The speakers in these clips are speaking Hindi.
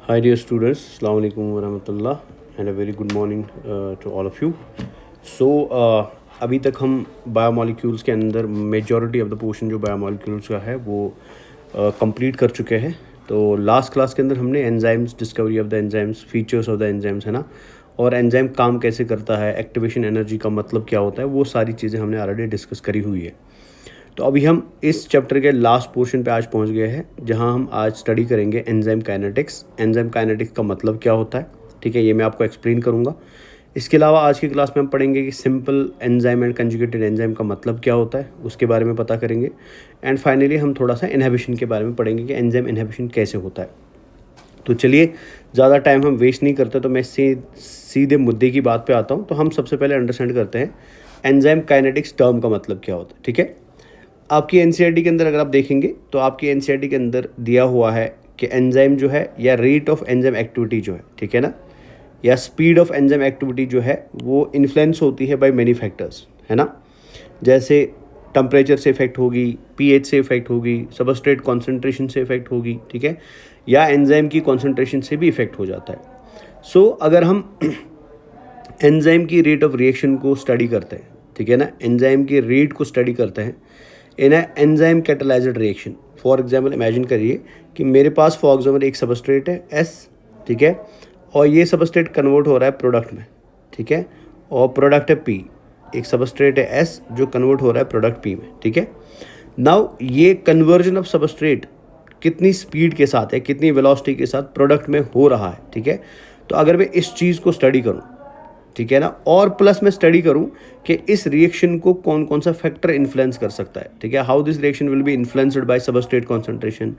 Hi dear students, Assalamu alaikum wa rahmatullah and a very good morning to all of you. अभी तक हम बायोमोलिक्यूल्स के अंदर मेजॉरिटी ऑफ द पोर्शन जो बायोमोलिक्यूल्स का है वो कंप्लीट कर चुके हैं. तो लास्ट क्लास के अंदर हमने enzymes, discovery of the enzymes, features of the enzymes है ना, और एंजाइम काम कैसे करता है, एक्टिवेशन एनर्जी का मतलब क्या होता है, वो सारी चीज़ें हमने ऑलरेडी डिस्कस करी हुई है. तो अभी हम इस चैप्टर के लास्ट पोर्शन पे आज पहुंच गए हैं, जहां हम आज स्टडी करेंगे एंजाइम काइनेटिक्स. एंजाइम काइनेटिक्स का मतलब क्या होता है, ठीक है, ये मैं आपको एक्सप्लेन करूंगा. इसके अलावा आज की क्लास में हम पढ़ेंगे कि simple enzyme and conjugated enzyme का मतलब क्या होता है, उसके बारे में पता करेंगे. एंड फाइनली हम थोड़ा सा इनहिबिशन के बारे में पढ़ेंगे कि एंजाइम इनहिबिशन कैसे होता है. तो चलिए, ज़्यादा टाइम हम वेस्ट नहीं करते, तो मैं सीधे मुद्दे की बात पे आता हूँ. तो हम सबसे पहले अंडरस्टैंड करते हैं एंजाइम काइनेटिक्स टर्म का मतलब क्या होता है. ठीक है, आपकी एनसीईआरटी के अंदर अगर आप देखेंगे तो आपकी एनसीईआरटी के अंदर दिया हुआ है कि एंजाइम जो है, या रेट ऑफ एंजाइम एक्टिविटी जो है, ठीक है ना, या स्पीड ऑफ एंजाइम एक्टिविटी जो है, वो इन्फ्लुएंस होती है बाय मेनी फैक्टर्स, है ना. जैसे टेम्परेचर से इफेक्ट होगी, पीएच से इफेक्ट होगी, सबस्ट्रेट कॉन्सेंट्रेशन से इफेक्ट होगी, ठीक है, या एंजाइम की कॉन्सेंट्रेशन से भी इफेक्ट हो जाता है. सो अगर हम एंजाइम की रेट ऑफ रिएक्शन को स्टडी करते हैं, ठीक है ना, एंजाइम की रेट को स्टडी करते हैं in a enzyme catalysed reaction. For example imagine करिए कि मेरे पास फॉर एग्जांपल एक सबस्ट्रेट है S, ठीक है, और ये सबस्ट्रेट कन्वर्ट हो रहा है प्रोडक्ट में, ठीक है, और प्रोडक्ट है P. एक सबस्ट्रेट है S जो कन्वर्ट हो रहा है प्रोडक्ट P में, ठीक है. नाउ ये कन्वर्जन ऑफ सबस्ट्रेट कितनी स्पीड के साथ है, कितनी वेलोसिटी के साथ प्रोडक्ट में हो रहा है, ठीक है. तो अगर मैं इस चीज़ को स्टडी करूँ, ठीक है ना, और प्लस मैं स्टडी करूं कि इस रिएक्शन को कौन कौन सा फैक्टर इन्फ्लुएंस कर सकता है, ठीक है, how this reaction will be influenced by substrate concentration,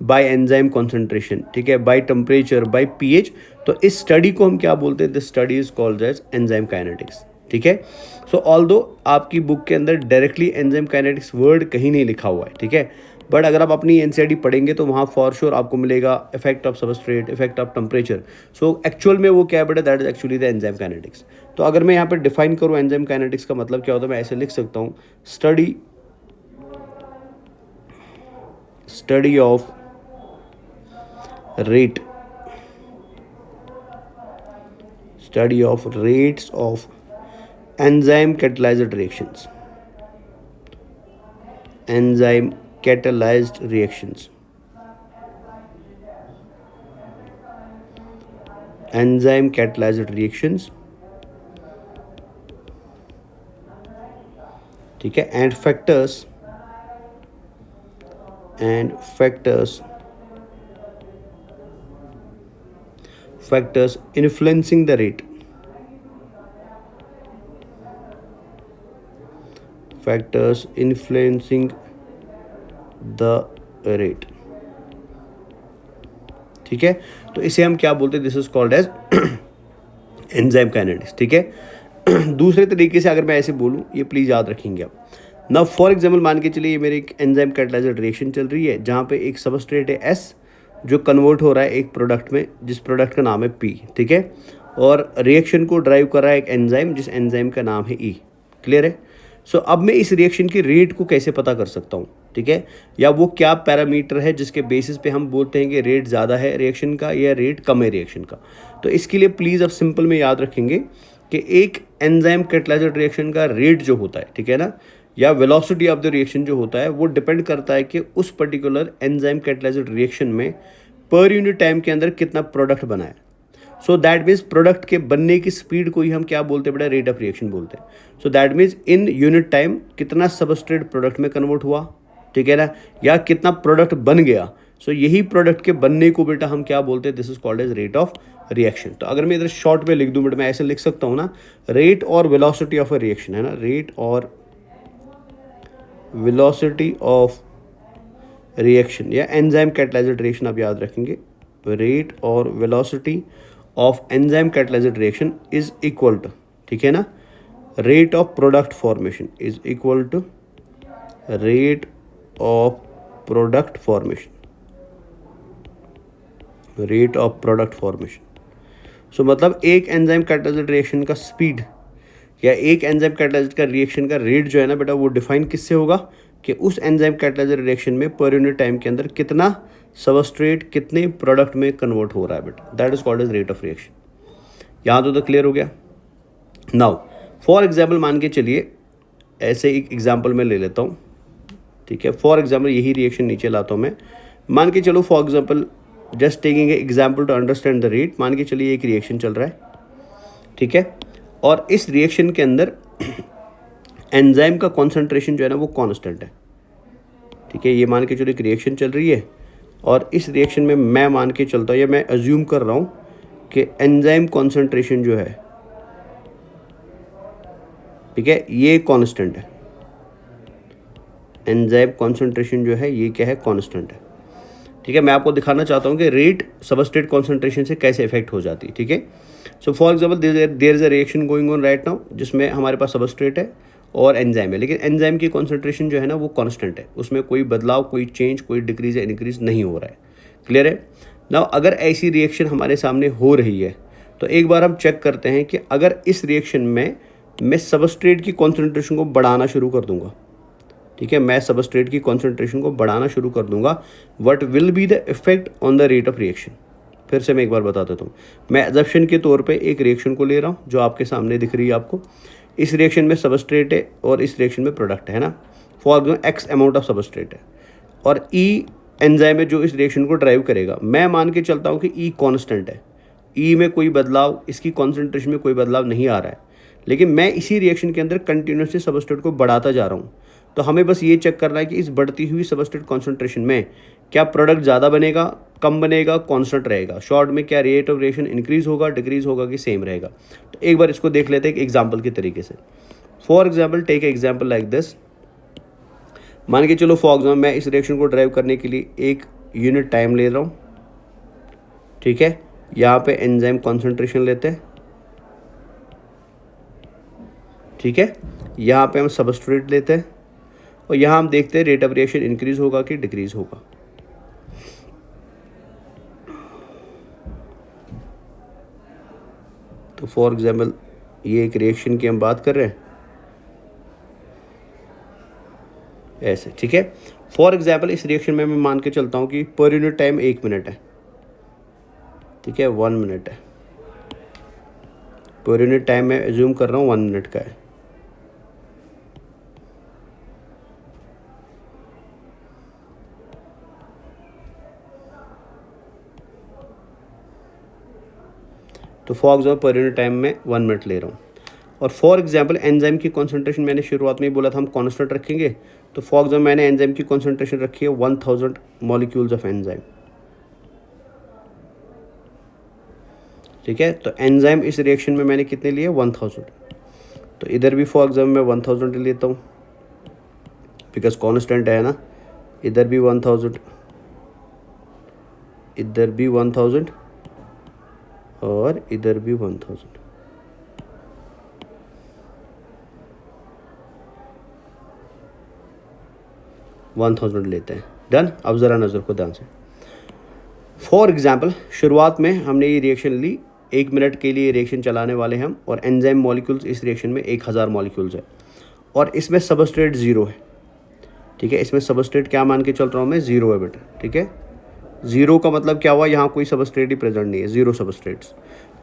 bye enzyme concentration, ठीक है, बाय टेम्परेचर, बाय पीएच. तो इस स्टडी को हम क्या बोलते हैं, this study is called as enzyme kinetics, ठीक है. सो ऑल्दो आपकी बुक के अंदर डायरेक्टली एंजाइम काइनेटिक्स वर्ड कहीं नहीं लिखा हुआ है, ठीक है, बट अगर आप अपनी एनसीईआरटी पढ़ेंगे तो वहाँ फॉर श्योर आपको मिलेगा effect of substrate, effect of temperature. So actual में वो क्या है बेटा, that is actually the enzyme kinetics. तो अगर मैं यहाँ पे डिफाइन करूँ एंजाइम काइनेटिक्स का मतलब क्या होता है, मैं ऐसे लिख सकता हूँ, study of rate, study of rates of enzyme catalysed reactions, enzyme catalyzed reactions, enzyme catalyzed reactions, ठीक है, and factors influencing the rate, factors influencing the rate, ठीक है. तो इसे हम क्या बोलते हैं, this is called as enzyme kinetics, ठीक है. दूसरे तरीके से अगर मैं ऐसे बोलूं, ये प्लीज याद रखेंगे आप. नाउ फॉर एग्जांपल मान के चलिए, ये मेरी एक एंजाइम कैटालाइज्ड रिएक्शन चल रही है, जहां पे एक सबस्ट्रेट है S जो कन्वर्ट हो रहा है एक प्रोडक्ट में, जिस प्रोडक्ट का नाम है P, ठीक है, और रिएक्शन को ड्राइव कर रहा है एक एंजाइम, जिस एंजाइम का नाम है E. क्लियर है. सो अब मैं इस रिएक्शन की रेट को कैसे पता कर सकता हूँ, ठीक है, या वो क्या पैरामीटर है जिसके बेसिस पे हम बोलते हैं कि रेट ज़्यादा है रिएक्शन का या रेट कम है रिएक्शन का. तो इसके लिए प्लीज़ अब सिंपल में याद रखेंगे कि एक एंजाइम कैटालाइज्ड रिएक्शन का रेट जो होता है, ठीक है ना, या वेलोसिटी ऑफ द रिएक्शन जो होता है, वो डिपेंड करता है कि उस पर्टिकुलर एंजाइम कैटालाइज्ड रिएक्शन में पर यूनिट टाइम के अंदर कितना प्रोडक्ट बना है. सो दैट मीन्स प्रोडक्ट के बनने की स्पीड को ही हम क्या बोलते हैं बेटा, रेट ऑफ रिएक्शन बोलते हैं. सो that means in unit time कितना सबस्ट्रेट प्रोडक्ट में कन्वर्ट हुआ, ठीक है ना, या कितना प्रोडक्ट बन गया. सो यही प्रोडक्ट के बनने को बेटा हम क्या बोलते हैं, this is called as rate of reaction. तो अगर मैं इधर शॉर्ट में लिख दूं बेटा, मैं ऐसे लिख सकता हूँ ना, रेट और वेलोसिटी ऑफ अ रिएक्शन, है ना, रेट और वेलोसिटी ऑफ रिएक्शन या एंजाइम कैटालाइज्ड रिएक्शन आप याद रखेंगे, रेट और velocity of enzyme catalysed reaction is equal to, ठीक है ना, rate of product formation is equal to rate of product formation, rate of product formation. So मतलब एक एंजाइम कैटालाइज्ड रिएक्शन का स्पीड या एक एंजाइम कैटालाइज्ड का रिएक्शन का रेट जो है ना बेटा, वो डिफाइन किससे होगा, कि उस एंजाइम कैटालाइजर रिएक्शन में पर यूनिट टाइम के अंदर कितना सबस्ट्रेट कितने प्रोडक्ट में कन्वर्ट हो रहा है बेटा, that is called as rate of reaction. यहाँ तो क्लियर हो गया। नाउ फॉर एग्जाम्पल मान के चलिए ऐसे एक एग्जाम्पल मैं ले लेता हूँ, ठीक है। फॉर एग्जाम्पल यही रिएक्शन नीचे लाता हूँ मैं, मान के चलो for example just taking example to understand the rate, मान के चलिए एक रिएक्शन चल रहा है, ठीक है, और इस रिएक्शन के अंदर एंजाइम का कॉन्सेंट्रेशन जो है ना वो कांस्टेंट है, ठीक है। ये मान के चलो एक रिएक्शन चल रही है और इस रिएक्शन में मैं मान के चलता हूँ या मैं अज्यूम कर रहा हूँ कि एंजाइम कॉन्सेंट्रेशन जो है, ठीक है, ये कांस्टेंट है। एंजाइम कॉन्सेंट्रेशन जो है ये क्या है, कांस्टेंट है, ठीक है। मैं आपको दिखाना चाहता हूँ कि रेट सबस्ट्रेट कॉन्सेंट्रेशन से कैसे इफेक्ट हो जाती है, ठीक है। So for example there is a reaction going on right now जिसमें हमारे पास सबस्ट्रेट है और एंजाइम है, लेकिन एंजाइम की कॉन्सेंट्रेशन जो है ना वो कांस्टेंट है, उसमें कोई बदलाव, कोई चेंज, कोई डिक्रीज या इंक्रीज नहीं हो रहा है। क्लियर है ना। अगर ऐसी रिएक्शन हमारे सामने हो रही है तो एक बार हम चेक करते हैं कि अगर इस रिएक्शन में मैं सबस्ट्रेट की कॉन्सेंट्रेशन को बढ़ाना शुरू कर दूंगा, ठीक है, मैं सबस्ट्रेट की कॉन्सेंट्रेशन को बढ़ाना शुरू कर दूंगा, what will be the effect on the rate of reaction. फिर से मैं एक बार बता देता हूँ, मैं एजम्पशन के तौर पे एक रिएक्शन को ले रहा हूँ जो आपके सामने दिख रही है आपको। इस रिएक्शन में सबस्ट्रेट है और इस रिएक्शन में प्रोडक्ट है ना, for example x amount of substrate है और ई एंजाइम है जो इस रिएक्शन को ड्राइव करेगा। मैं मान के चलता हूँ कि ई कांस्टेंट है, ई में कोई बदलाव, इसकी कॉन्सेंट्रेशन में कोई बदलाव नहीं आ रहा है, लेकिन मैं इसी रिएक्शन के अंदर कंटिन्यूसली सबस्ट्रेट को बढ़ाता जा रहा हूँ। तो हमें बस ये चेक करना है कि इस बढ़ती हुई सबस्ट्रेट कॉन्सेंट्रेशन में क्या प्रोडक्ट ज़्यादा बनेगा, कम बनेगा, कांस्टेंट रहेगा। शॉर्ट में क्या रेट ऑफ रिएक्शन इंक्रीज होगा, डिक्रीज होगा कि सेम रहेगा। तो एक बार इसको देख लेते हैं एक एग्जाम्पल के तरीके से। For example take example like this, मान के चलो फॉर एग्जाम्पल मैं इस रिएक्शन को ड्राइव करने के लिए एक यूनिट टाइम ले रहा हूँ, ठीक है। यहाँ पे एंजाइम कॉन्सेंट्रेशन लेते हैं, ठीक है, यहाँ पे हम सबस्ट्रेट लेते हैं और यहाँ हम देखते हैं रेट ऑफ रिएक्शन इंक्रीज होगा कि डिक्रीज होगा। तो फॉर एग्जाम्पल ये एक रिएक्शन की हम बात कर रहे हैं ऐसे, ठीक है। फॉर एग्जाम्पल इस रिएक्शन में मैं मान के चलता हूँ कि पर यूनिट टाइम 1 मिनट है, ठीक है, 1 मिनट है। पर यूनिट टाइम मैं एज्यूम कर रहा हूँ 1 मिनट का है। तो for example per unit time में 1 मिनट ले रहा हूँ और फॉर एग्जाम्पल एंजाइम की कॉन्सेंट्रेशन मैंने शुरुआत में ही बोला था हम कांस्टेंट रखेंगे। तो फॉर एग्जाम्पल मैंने एंजाइम की कॉन्सेंट्रेशन रखी है 1000 मॉलिक्यूल्स ऑफ एंजाइम, ठीक है। तो एंजाइम इस रिएक्शन में मैंने कितने लिए, 1000। तो इधर भी फॉर एग्जाम्पल मैं 1000 लेता हूँ बिकॉज कांस्टेंट है ना, इधर भी 1000, इधर भी 1000 और इधर भी 1000। लेते हैं, डन। अब ज़रा नज़र को ध्यान से। फॉर एग्जाम्पल शुरुआत में हमने ये रिएक्शन ली, 1 मिनट के लिए रिएक्शन चलाने वाले हम और एंजाइम मॉलिक्यूल्स इस रिएक्शन में 1000 मॉलिक्यूल्स है और इसमें सबस्ट्रेट 0 है, ठीक है। इसमें सबस्ट्रेट क्या मान के चल रहा हूँ मैं, 0 है बेटा, ठीक है। 0 का मतलब क्या हुआ, यहाँ कोई सबस्ट्रेट ही प्रेजेंट नहीं है, 0 सबस्ट्रेट्स।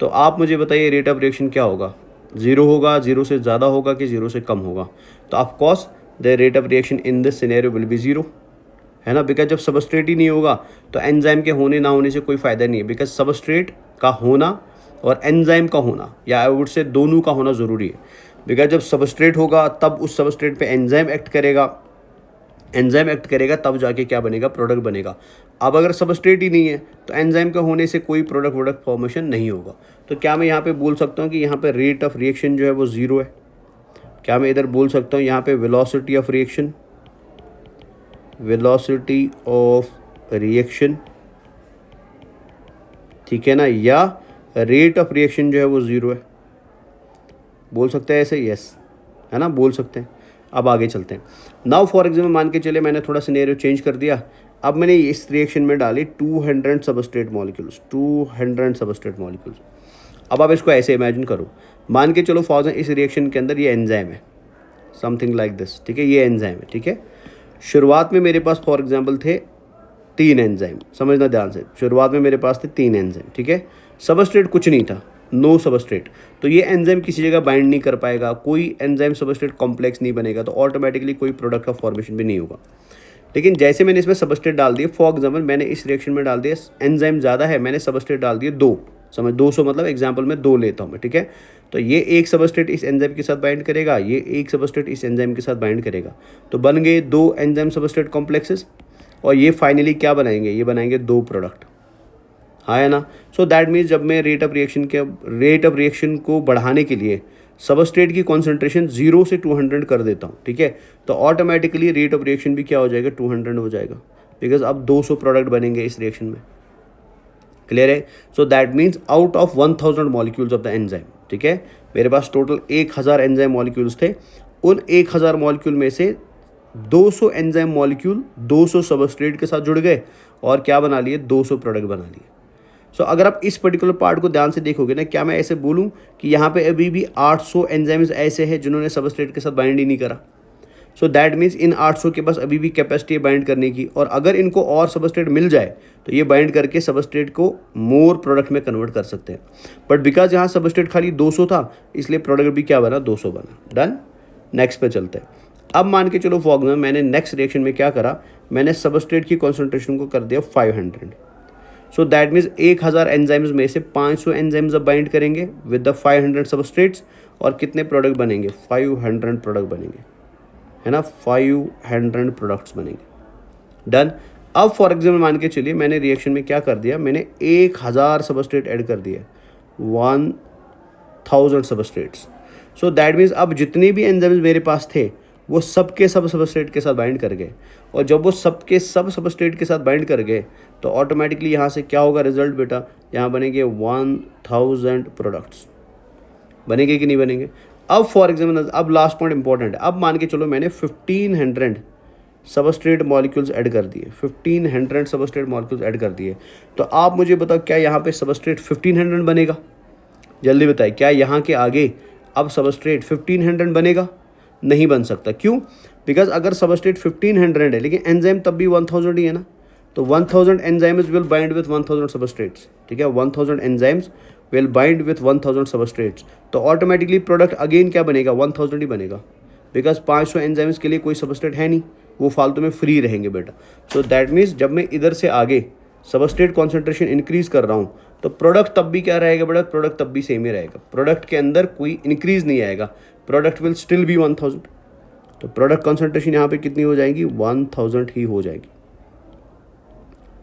तो आप मुझे बताइए रेट ऑफ रिएक्शन क्या होगा, 0 होगा, 0 से ज़्यादा होगा कि 0 से कम होगा। तो of course the rate of reaction in this scenario will be 0, है ना, बिकॉज जब सबस्ट्रेट ही नहीं होगा तो एंजाइम के होने ना होने से कोई फ़ायदा नहीं है, बिकॉज सबस्ट्रेट का होना और एंजाइम का होना या आई वुड से दोनों का होना ज़रूरी है। बिकॉज जब सबस्ट्रेट होगा तब उस सबस्ट्रेट पे एंजाइम एक्ट करेगा, एंजाइम एक्ट करेगा तब जाके क्या बनेगा, प्रोडक्ट बनेगा। अब अगर सबस्ट्रेट ही नहीं है तो एंजाइम का होने से कोई प्रोडक्ट फॉर्मेशन नहीं होगा। तो क्या मैं यहाँ पे बोल सकता हूँ कि यहाँ पे रेट ऑफ रिएक्शन जो है वो 0 है? क्या मैं इधर बोल सकता हूँ यहाँ पे velocity of reaction, velocity of reaction, ठीक है ना, या रेट ऑफ रिएक्शन जो है वो 0 है? बोल सकते हैं ऐसे, यस, है ना, बोल सकते हैं। अब आगे चलते हैं। नाउ फॉर एग्जाम्पल मान के चले मैंने थोड़ा सिनेरियो चेंज कर दिया, अब मैंने इस रिएक्शन में डाली 200 सबस्ट्रेट मॉलिक्यूल्स, 200 सबस्ट्रेट मॉलिक्यूल्स। अब आप इसको ऐसे इमेजिन करो, मान के चलो फॉर एग्जाम्पल इस रिएक्शन के अंदर ये एंजाइम है, समथिंग लाइक दिस, ठीक है, ये एंजाइम है, ठीक है। शुरुआत में मेरे पास फॉर एग्जांपल थे 3 एंजाइम, समझना ध्यान से, शुरुआत में मेरे पास थे 3 एंजाइम, ठीक है। सबस्ट्रेट कुछ नहीं था, नो सबस्ट्रेट, तो ये एंजाइम किसी जगह बाइंड नहीं कर पाएगा, कोई एंजाइम सबस्ट्रेट कॉम्प्लेक्स नहीं बनेगा, तो ऑटोमेटिकली कोई प्रोडक्ट का फॉर्मेशन भी नहीं होगा। लेकिन जैसे मैंने इसमें सबस्ट्रेट डाल दिए, फॉर एग्जाम्पल मैंने इस रिएक्शन में डाल दिया, एंजाइम ज़्यादा है, मैंने सबस्ट्रेट डाल दिए 2, समझ 200 मतलब एग्जाम्पल में 2 लेता हूँ मैं, ठीक है। तो ये एक सबस्ट्रेट इस एंजाइम के साथ बाइंड करेगा, ये एक सबस्ट्रेट इस एंजाइम के साथ बाइंड करेगा, तो बन गए 2 एंजाइम सबस्ट्रेट कॉम्प्लेक्सेस, और ये फाइनली क्या बनाएंगे, ये बनाएंगे 2 प्रोडक्ट, हाँ है ना। सो दैट मीन्स जब मैं रेट ऑफ रिएक्शन को बढ़ाने के लिए सबस्ट्रेट की कॉन्सेंट्रेशन 0 से 200 कर देता हूँ, ठीक है, तो ऑटोमेटिकली रेट ऑफ रिएक्शन भी क्या हो जाएगा, 200 हो जाएगा, बिकॉज अब 200 प्रोडक्ट बनेंगे इस रिएक्शन में। क्लियर है। So that means out of 1000 molecules of the enzyme, ठीक है, मेरे पास टोटल 1000 एंजाइम मॉलिक्यूल्स थे, उन 1000 मॉलिक्यूल में से 200 एंजाइम मॉलिक्यूल 200 सबस्ट्रेट के साथ जुड़ गए और क्या बना लिए, 200 प्रोडक्ट बना लिए। सो अगर आप इस पर्टिकुलर पार्ट को ध्यान से देखोगे ना, क्या मैं ऐसे बोलूँ कि यहाँ पे अभी भी 800 एंजाइम्स ऐसे हैं जिन्होंने सबस्ट्रेट के साथ बाइंड ही नहीं करा। सो दैट मीन्स इन 800 के पास अभी भी कैपेसिटी है बाइंड करने की, और अगर इनको और सबस्ट्रेट मिल जाए तो ये बाइंड करके सबस्ट्रेट को मोर प्रोडक्ट में कन्वर्ट कर सकते हैं। बट बिकॉज यहाँ सबस्ट्रेट खाली 200 था, इसलिए प्रोडक्ट भी क्या बना, 200 बना। डन। नेक्स्ट पे चलते हैं। अब मान के चलो फॉर एग्जाम्पल मैंने नेक्स्ट रिएक्शन में क्या करा, मैंने सबस्ट्रेट की कॉन्सेंट्रेशन को कर दिया 500। सो दैट मीन्स 1000 एंजाइम्स में से 500 एंजाइम्स अब बाइंड करेंगे विद द 500 सबस्ट्रेट्स, और कितने प्रोडक्ट बनेंगे, 500 प्रोडक्ट बनेंगे, है ना, 500 प्रोडक्ट्स बनेंगे। डन। अब फॉर एग्जाम्पल मान के चलिए मैंने रिएक्शन में क्या कर दिया, मैंने 1000 सबस्ट्रेट ऐड कर दिया, 1000 सबस्ट्रेट्स। सो दैट मीन्स अब जितने भी एंजाइम्स मेरे पास थे वो सबके सब सबस्ट्रेट के साथ बाइंड कर गए, और जब वो सबके सब सबस्ट्रेट के साथ बाइंड कर गए तो ऑटोमेटिकली यहाँ से क्या होगा रिजल्ट बेटा, यहाँ बनेंगे 1000 प्रोडक्ट्स, बनेंगे कि नहीं बनेंगे। अब फॉर एग्जाम्पल अब लास्ट पॉइंट इंपॉर्टेंट है, अब मान के चलो मैंने 1500 सबस्ट्रेट मॉलिक्यूल्स ऐड कर दिए, 1500 सबस्ट्रेट मॉलिक्यूल्स ऐड कर दिए, तो आप मुझे बताओ क्या यहाँ पे सबस्ट्रेट 1500 बनेगा, जल्दी बताइए, क्या यहाँ के आगे अब सबस्ट्रेट 1500 बनेगा, नहीं बन सकता। क्यों, बिकॉज अगर सबस्ट्रेट 1500 है लेकिन एंजाइम तब भी 1000 ही है ना, तो 1000 enzymes will bind with 1000 substrates, ठीक है, 1000 enzymes will bind with 1000 substrates, तो ऑटोमेटिकली प्रोडक्ट अगेन क्या बनेगा, 1000 ही बनेगा, बिकॉज 500 एंजाइम्स के लिए कोई सबस्ट्रेट है नहीं, वो फालतू में फ्री रहेंगे बेटा। सो दैट मीन्स जब मैं इधर से आगे सबस्ट्रेट कॉन्सेंट्रेशन इंक्रीज कर रहा हूँ तो प्रोडक्ट तब भी क्या रहेगा बेटा, प्रोडक्ट तब भी सेम ही रहेगा, प्रोडक्ट के अंदर कोई इंक्रीज नहीं आएगा, प्रोडक्ट विल स्टिल बी 1000। तो प्रोडक्ट कॉन्सेंट्रेशन यहाँ पे कितनी हो जाएगी, 1000 ही हो जाएगी,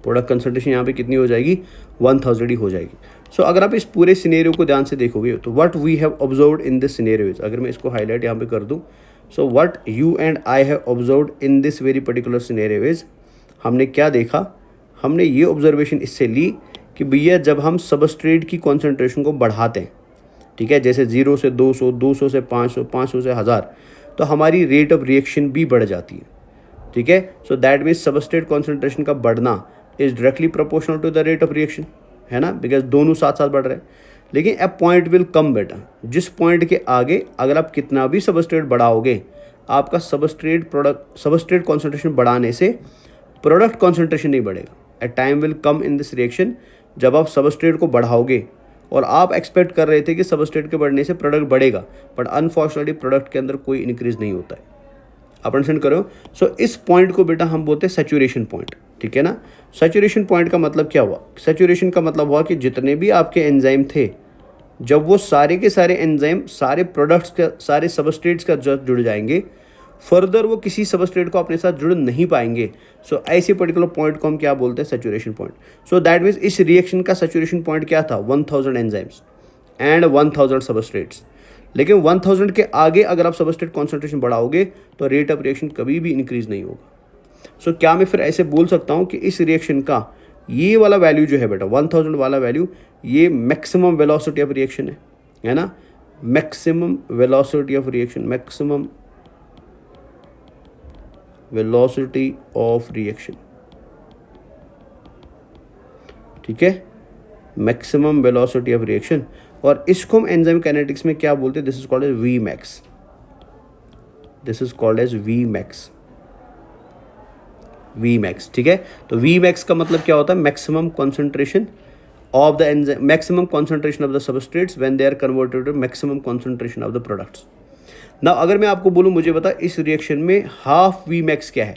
प्रोडक्ट कंसंट्रेशन यहाँ पे कितनी हो जाएगी, 1000 ही हो जाएगी। सो अगर आप इस पूरे सिनेरियो को ध्यान से देखोगे तो what we have observed in this scenario is, अगर मैं इसको हाईलाइट यहाँ पे कर दूँ, so what you and I have observed in this very particular scenario is, हमने क्या देखा, हमने ये ऑब्जर्वेशन इससे ली कि भैया जब हम सबस्ट्रेट की कॉन्सेंट्रेशन को बढ़ाते हैं, ठीक है, जैसे 0 से 200, 200 से 500, 500 से 1000, तो हमारी रेट ऑफ रिएक्शन भी बढ़ जाती है, ठीक है। So that means substrate concentration का बढ़ना is directly proportional to the rate of reaction, है ना, बिकॉज दोनों साथ साथ बढ़ रहे हैं। लेकिन ए पॉइंट विल कम बेटा, जिस पॉइंट के आगे अगर आप कितना भी सबस्ट्रेट बढ़ाओगे, आपका सबस्ट्रेट कॉन्सेंट्रेशन बढ़ाने से प्रोडक्ट कॉन्सेंट्रेशन नहीं बढ़ेगा। ए time will come in this reaction जब आप सबस्ट्रेट को बढ़ाओगे, और आप एक्सपेक्ट कर रहे थे कि सबस्ट्रेट के बढ़ने से प्रोडक्ट बढ़ेगा, बट अनफॉर्चुनेटली प्रोडक्ट के अंदर कोई इंक्रीज नहीं होता है, आप अंडरस्टैंड करो। सो इस पॉइंट को बेटा हम बोलते हैं सैचुरेशन पॉइंट, ठीक है ना। सैचुरेशन पॉइंट का मतलब क्या हुआ, सैचुरेशन का मतलब हुआ कि जितने भी आपके एंजाइम थे, जब वो सारे के सारे एंजाइम सारे प्रोडक्ट्स का सारे सबस्ट्रेट्स का जुड़ जाएंगे, फर्दर वो किसी सबस्ट्रेट को अपने साथ जुड़ नहीं पाएंगे। सो ऐसे पर्टिकुलर पॉइंट को हम क्या बोलते हैं, saturation point. So that means इस रिएक्शन का सैचुरेशन पॉइंट क्या था, 1000 एंजाइम्स एंड 1000 सबस्ट्रेट्स। लेकिन 1000 के आगे अगर आप सबस्ट्रेट कॉन्सेंट्रेशन बढ़ाओगे तो रेट ऑफ रिएक्शन कभी भी इंक्रीज नहीं होगा। सो क्या मैं फिर ऐसे बोल सकता हूँ कि इस रिएक्शन का ये वाला वैल्यू जो है बेटा 1000 वाला वैल्यू, ये मैक्सिमम वेलोसिटी ऑफ रिएक्शन है ना, maximum velocity of reaction, maximum velocity of reaction, ठीक है, मैक्सिमम वेलोसिटी ऑफ रिएक्शन। और इसको हम एंजाइम काइनेटिक्स में क्या बोलते हैं, this is called as V max, this is called as V max, V max, ठीक है। तो वी मैक्स का मतलब क्या होता है, maximum concentration of the enzyme, maximum concentration of the substrates when they are converted to maximum concentration of the products. ना अगर मैं आपको बोलूँ, मुझे बता इस रिएक्शन में हाफ वी मैक्स क्या है।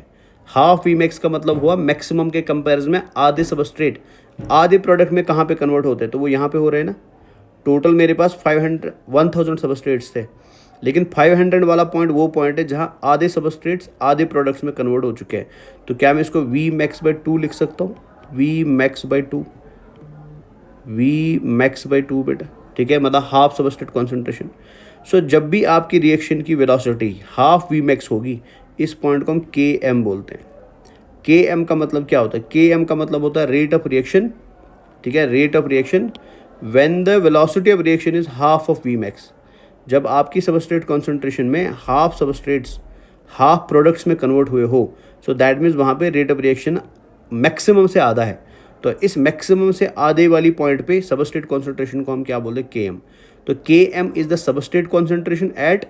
हाफ वी मैक्स का मतलब हुआ मैक्सिमम के कंपैरिजन में आधे सबस्ट्रेट आधे प्रोडक्ट में कहाँ पे कन्वर्ट होते हैं, तो वो यहाँ पे हो रहे हैं ना। टोटल मेरे पास 1000 सबस्ट्रेट्स थे, लेकिन 500 वाला पॉइंट वो पॉइंट है जहाँ आधे सबस्ट्रेट्स आधे प्रोडक्ट्स में कन्वर्ट हो चुके हैं। तो क्या मैं इसको वी मैक्स बाई 2 लिख सकता हूँ, V max by 2, V max by 2 बेटा, ठीक है, मतलब हाफ सबस्ट्रेट कॉन्सेंट्रेशन। सो जब भी आपकी रिएक्शन की वेलोसिटी हाफ वी मैक्स होगी, इस पॉइंट को हम के एम बोलते हैं। के एम का मतलब क्या होता है, के एम का मतलब होता है रेट ऑफ रिएक्शन, ठीक है, rate of reaction when the velocity of reaction is half of V max. जब आपकी सबस्ट्रेट कॉन्सेंट्रेशन में हाफ सबस्ट्रेट्स हाफ प्रोडक्ट्स में कन्वर्ट हुए हो, सो दैट मीन्स वहाँ पे रेट ऑफ रिएक्शन मैक्सिमम से आधा है। तो इस मैक्सिमम से आधे वाली पॉइंट पे सबस्ट्रेट कॉन्सेंट्रेशन को हम क्या बोलते हैं, के एम। तो K M is the substrate concentration at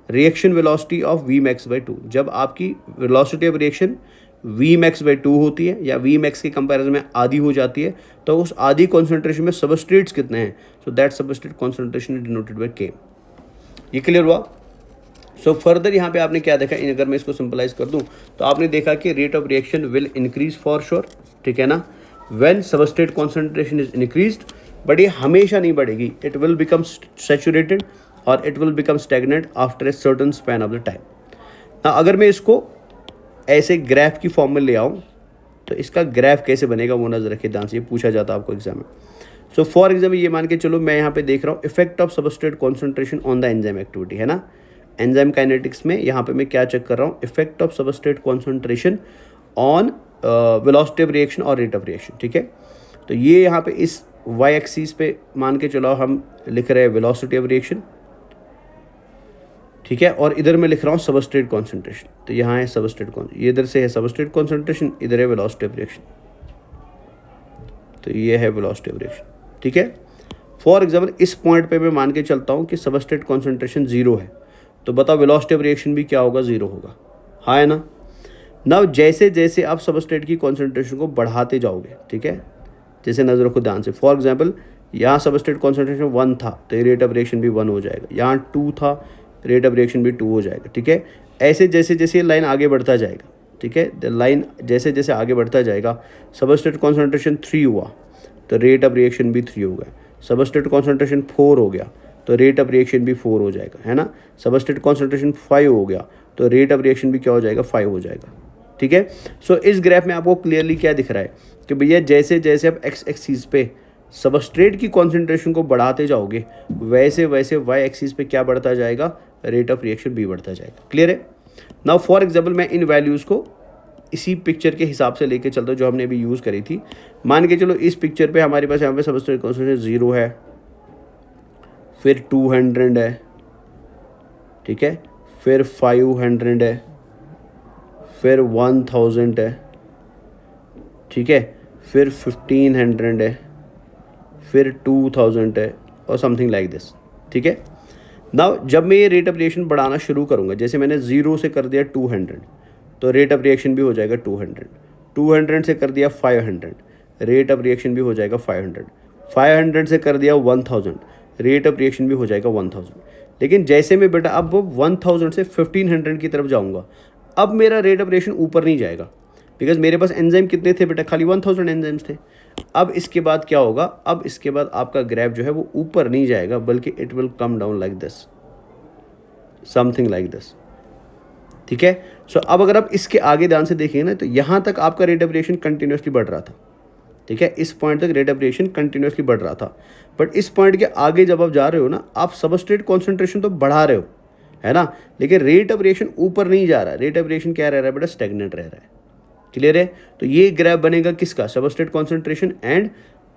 reaction velocity of V max by 2। जब आपकी velocity of reaction V max by 2 होती है या वी मैक्स के कंपैरिजन में आधी हो जाती है, तो उस आधी कॉन्सेंट्रेशन में सबस्ट्रेट्स कितने हैं, so that substrate concentration is denoted by के। ये क्लियर हुआ। सो फर्दर यहाँ पे आपने क्या देखा, अगर मैं इसको सिंपलाइज कर दूँ तो आपने देखा कि rate of reaction will increase for sure, ठीक है ना, when substrate concentration is increased. But ये हमेशा नहीं बढ़ेगी, इट विल बिकम सैचुरेटेड और it will become stagnant after a certain span of the time. ना अगर मैं इसको ऐसे ग्राफ की फॉर्म में ले आऊँ तो इसका ग्राफ कैसे बनेगा वो नजर रखिए ध्यान से, ये पूछा जाता है आपको एग्जाम में। सो फॉर एग्जाम्पल ये मान के चलो मैं यहाँ पे देख रहा हूँ effect of substrate concentration on the enzyme activity, है ना। एंजाइम काइनेटिक्स में यहाँ पे मैं क्या चेक कर रहा हूँ, effect of substrate concentration on velocity of reaction और रेट ऑफ रिएक्शन, ठीक है। तो ये यहाँ पे इस वाई एक्सिस पे मान के चलो हम लिख रहे हैं वेलोसिटी ऑफ रिएक्शन, ठीक है, और इधर मैं लिख रहा हूँ सबस्ट्रेट कॉन्सेंट्रेशन। तो यहाँ है सबस्ट्रेट ये इधर से है सबस्ट्रेट कॉन्सेंट्रेशन, इधर है वेलोसिटी ऑफ रिएक्शन, तो ये है वेलोसिटी ऑफ रिएक्शन, ठीक है। फॉर एग्जाम्पल इस पॉइंट पे मैं मान के चलता हूँ कि सबस्ट्रेट कॉन्सेंट्रेशन 0 है, तो बताओ वेलोसिटी ऑफ रिएक्शन भी क्या होगा, 0 होगा, हाँ है ना। नाउ जैसे जैसे आप सबस्ट्रेट की कॉन्सेंट्रेशन को बढ़ाते जाओगे, ठीक है, जैसे नज़र रखो ध्यान से, फॉर एग्जाम्पल यहाँ सबस्ट्रेट कॉन्सेंट्रेशन 1 था तो रेट ऑफ रिएक्शन भी 1 हो जाएगा, यहाँ 2 था रेट ऑफ रिएक्शन भी 2 हो जाएगा, ठीक है। ऐसे जैसे जैसे ये लाइन आगे बढ़ता जाएगा, ठीक है, द लाइन जैसे जैसे आगे बढ़ता जाएगा, सबस्ट्रेट कॉन्सेंट्रेशन 3 हुआ तो रेट ऑफ रिएक्शन भी 3 होगा, सबस्ट्रेट कॉन्सेंट्रेशन 4 हो गया तो रेट ऑफ रिएक्शन भी 4 हो जाएगा, है ना। सबस्ट्रेट कॉन्सेंट्रेशन 5 हो गया तो रेट ऑफ रिएक्शन भी क्या हो जाएगा, 5 हो जाएगा, ठीक है। सो इस ग्राफ में आपको क्लियरली क्या दिख रहा है कि भैया जैसे जैसे आप एक्स एक्सिस पे सबस्ट्रेट की कॉन्सेंट्रेशन को बढ़ाते जाओगे, वैसे वैसे वाई एक्सिस पे क्या बढ़ता जाएगा, रेट ऑफ रिएक्शन भी बढ़ता जाएगा। क्लियर है। नाउ फॉर एग्जाम्पल मैं इन वैल्यूज़ को इसी पिक्चर के हिसाब से लेके चलता हूँ जो हमने अभी यूज़ करी थी। मान के चलो इस पिक्चर पे हमारे पास यहाँ पे सबस्ट्रेट कॉन्सेंट्रेशन 0 है, फिर 200 है, ठीक है, फिर 500 है, फिर 1000 है, ठीक है, फिर 1500 है, फिर 2000 है और समथिंग लाइक दिस, ठीक है। नाउ जब मैं ये रेट ऑफ रिएक्शन बढ़ाना शुरू करूँगा, जैसे मैंने 0 से कर दिया 200 तो रेट ऑफ रिएक्शन भी हो जाएगा 200, 200 से कर दिया 500 रेट ऑफ रिएक्शन भी हो जाएगा 500, 500 से कर दिया 1000 रेट ऑफ रिएक्शन भी हो जाएगा 1000। लेकिन जैसे मैं बेटा अब 1000 से 1500 की तरफ जाऊँगा, अब मेरा रेट ऑफ रिएक्शन ऊपर नहीं जाएगा, बिकॉज मेरे पास एंजाइम कितने थे बेटा, खाली 1000 एंजाइम्स थे। अब इसके बाद क्या होगा, अब इसके बाद आपका ग्राफ जो है वो ऊपर नहीं जाएगा, बल्कि it will come down like this, something like this, ठीक है। सो अब अगर आप इसके आगे ध्यान से देखिए ना, तो यहाँ तक आपका रेट ऑफ रिएक्शन कंटिन्यूसली बढ़ रहा था, ठीक है, इस पॉइंट तक रेट ऑफ रिएक्शन कंटिन्यूसली बढ़ रहा था। बट इस पॉइंट के आगे जब आप जा रहे हो ना, आप सबस्ट्रेट कॉन्सेंट्रेशन तो बढ़ा रहे हो, है ना, लेकिन रेट ऑफ रिएक्शन ऊपर नहीं जा रहा है, रेट ऑफ रिएक्शन क्या रह रहा है बेटा, स्टैग्नेंट रह रहा है। क्लियर है। तो ये ग्राफ बनेगा किसका, substrate concentration and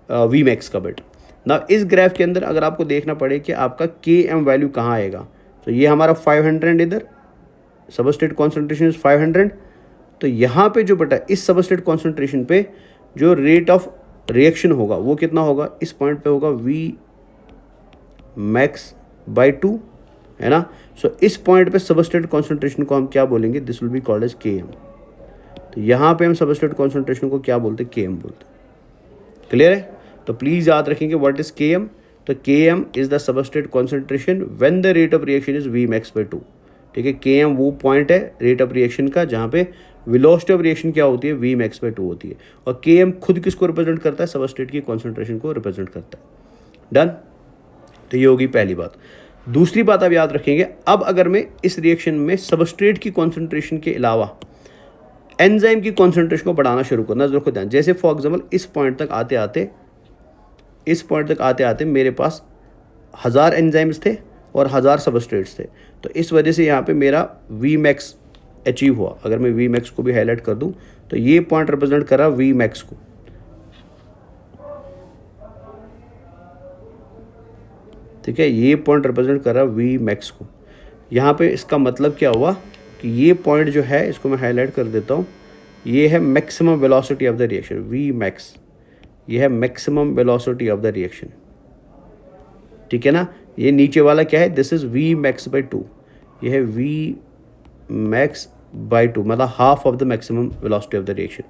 V max का बेटा। ना इस ग्राफ के अंदर अगर आपको देखना पड़े कि आपका के एम वैल्यू कहाँ आएगा, तो ये हमारा 500 इधर, सबस्ट्रेट कॉन्सेंट्रेशन 500, तो यहाँ पे जो बेटा इस सबस्ट्रेट कॉन्सेंट्रेशन पे जो रेट ऑफ रिएक्शन होगा वो कितना होगा, इस पॉइंट पे होगा वी मैक्स बाई 2, है ना। सो इस पॉइंट पे सबस्ट्रेट कॉन्सेंट्रेशन को हम क्या बोलेंगे, this will be called as K M. तो यहाँ पे हम सबस्ट्रेट कॉन्सेंट्रेशन को क्या बोलते हैं, Km बोलते हैं। क्लियर है? तो प्लीज़ याद रखेंगे व्हाट इज़ Km। तो Km is the substrate concentration when the rate of reaction is Vmax/2। ठीक है, Km वो पॉइंट है रेट ऑफ रिएक्शन का जहाँ पे वेलोसिटी ऑफ रिएक्शन क्या होती है, Vmax/2 होती है। और Km खुद किसको रिप्रेजेंट करता है, सबस्ट्रेट की कॉन्सेंट्रेशन को रिप्रेजेंट करता है। डन। तो ये होगी पहली बात। दूसरी बात आप याद रखेंगे, अब अगर मैं इस रिएक्शन में सबस्ट्रेट की कॉन्सेंट्रेशन के अलावा एंजाइम की कॉन्सेंट्रेशन को बढ़ाना शुरू करना, जरूर ध्यान, जैसे फॉर एग्जाम्पल इस पॉइंट तक आते आते मेरे पास 1000 एंजाइम्स थे और 1000 सबस्ट्रेट्स थे। तो इस वजह से यहाँ पे मेरा Vmax अचीव हुआ। अगर मैं Vmax को भी हाईलाइट कर दूँ तो ये पॉइंट रिप्रेजेंट कर रहा Vmax को। ठीक है, ये पॉइंट रिप्रेजेंट कर रहा Vmax को। यहाँ पे इसका मतलब क्या हुआ कि ये पॉइंट जो है, इसको मैं हाईलाइट कर देता हूँ, ये है maximum velocity of the reaction, Vmax। ये है maximum velocity of the reaction. ठीक है ना, ये नीचे वाला क्या है, दिस इज Vmax/2। ये है Vmax/2, मतलब half of the maximum velocity of the reaction.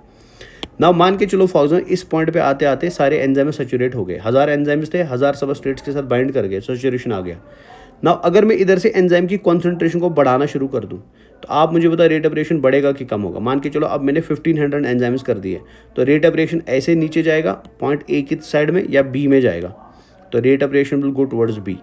Now मान के चलो फॉर एग्जाम्पल इस पॉइंट पे आते आते सारे एंजाइम सैचुरेट हो गए, 1000 एंजाइम्स थे, 1000 सबस्ट्रेट्स के साथ बाइंड कर गए, सैचुरेशन आ गया। नाउ अगर मैं इधर से एंजाइम की कॉन्सेंट्रेशन को बढ़ाना शुरू कर दूं तो आप मुझे बताओ रेट ऑफ रिएक्शन बढ़ेगा कि कम होगा। मान के चलो अब मैंने 1500 एंजाइम्स कर दिए, तो रेट ऑफ रिएक्शन ऐसे नीचे जाएगा पॉइंट ए की साइड में या बी में जाएगा, तो rate of reaction will go towards B.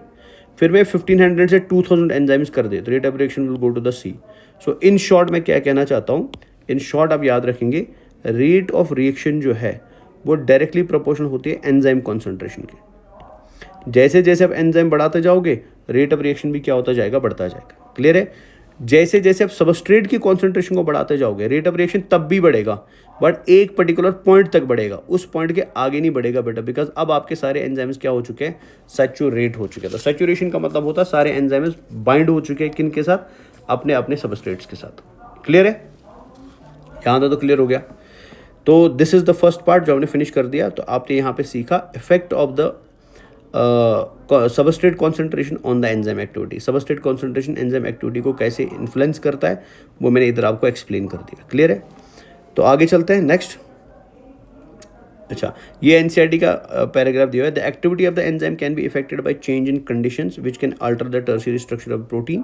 फिर मैं 1500 से 2000 एंजाइम्स कर दे तो rate of reaction will go to the C. So in short मैं क्या कहना चाहता हूँ, इन शॉर्ट आप याद रखेंगे रेट ऑफ रिएक्शन जो है वो डायरेक्टली प्रोपोर्शनल होती है एंजाइम कॉन्सेंट्रेशन के। जैसे जैसे आप एंजाइम बढ़ाते जाओगे रेट ऑफ रिएक्शन भी क्या होता जाएगा, बढ़ता जाएगा। क्लियर है? जैसे जैसे आप सबस्ट्रेट की कॉन्सेंट्रेशन को बढ़ाते जाओगे रेट ऑफ रिएक्शन तब भी बढ़ेगा, बट एक पर्टिकुलर पॉइंट तक बढ़ेगा, उस पॉइंट के आगे नहीं बढ़ेगा बेटा, बिकॉज अब आपके सारे एंजाइम्स क्या हो चुके हैं, सैचुरेट हो चुके हैं। तो सैचुरेशन का मतलब होता है सारे एंजाइम्स बाइंड हो चुके हैं किन के साथ, अपने अपने सबस्ट्रेट्स के साथ। क्लियर है? यहाँ तक तो क्लियर हो गया। तो this is the first part जो हमने फिनिश कर दिया। तो आपने यहाँ पे सीखा effect of the substrate concentration on the enzyme activity. Substrate concentration enzyme activity को कैसे इन्फ्लुएंस करता है वो मैंने इधर आपको एक्सप्लेन कर दिया। क्लियर है? तो आगे चलते हैं नेक्स्ट। अच्छा, ये एनसीईआरटी का पैराग्राफ दिया है, the activity of the enzyme can be affected by change in conditions which can alter the tertiary structure of protein.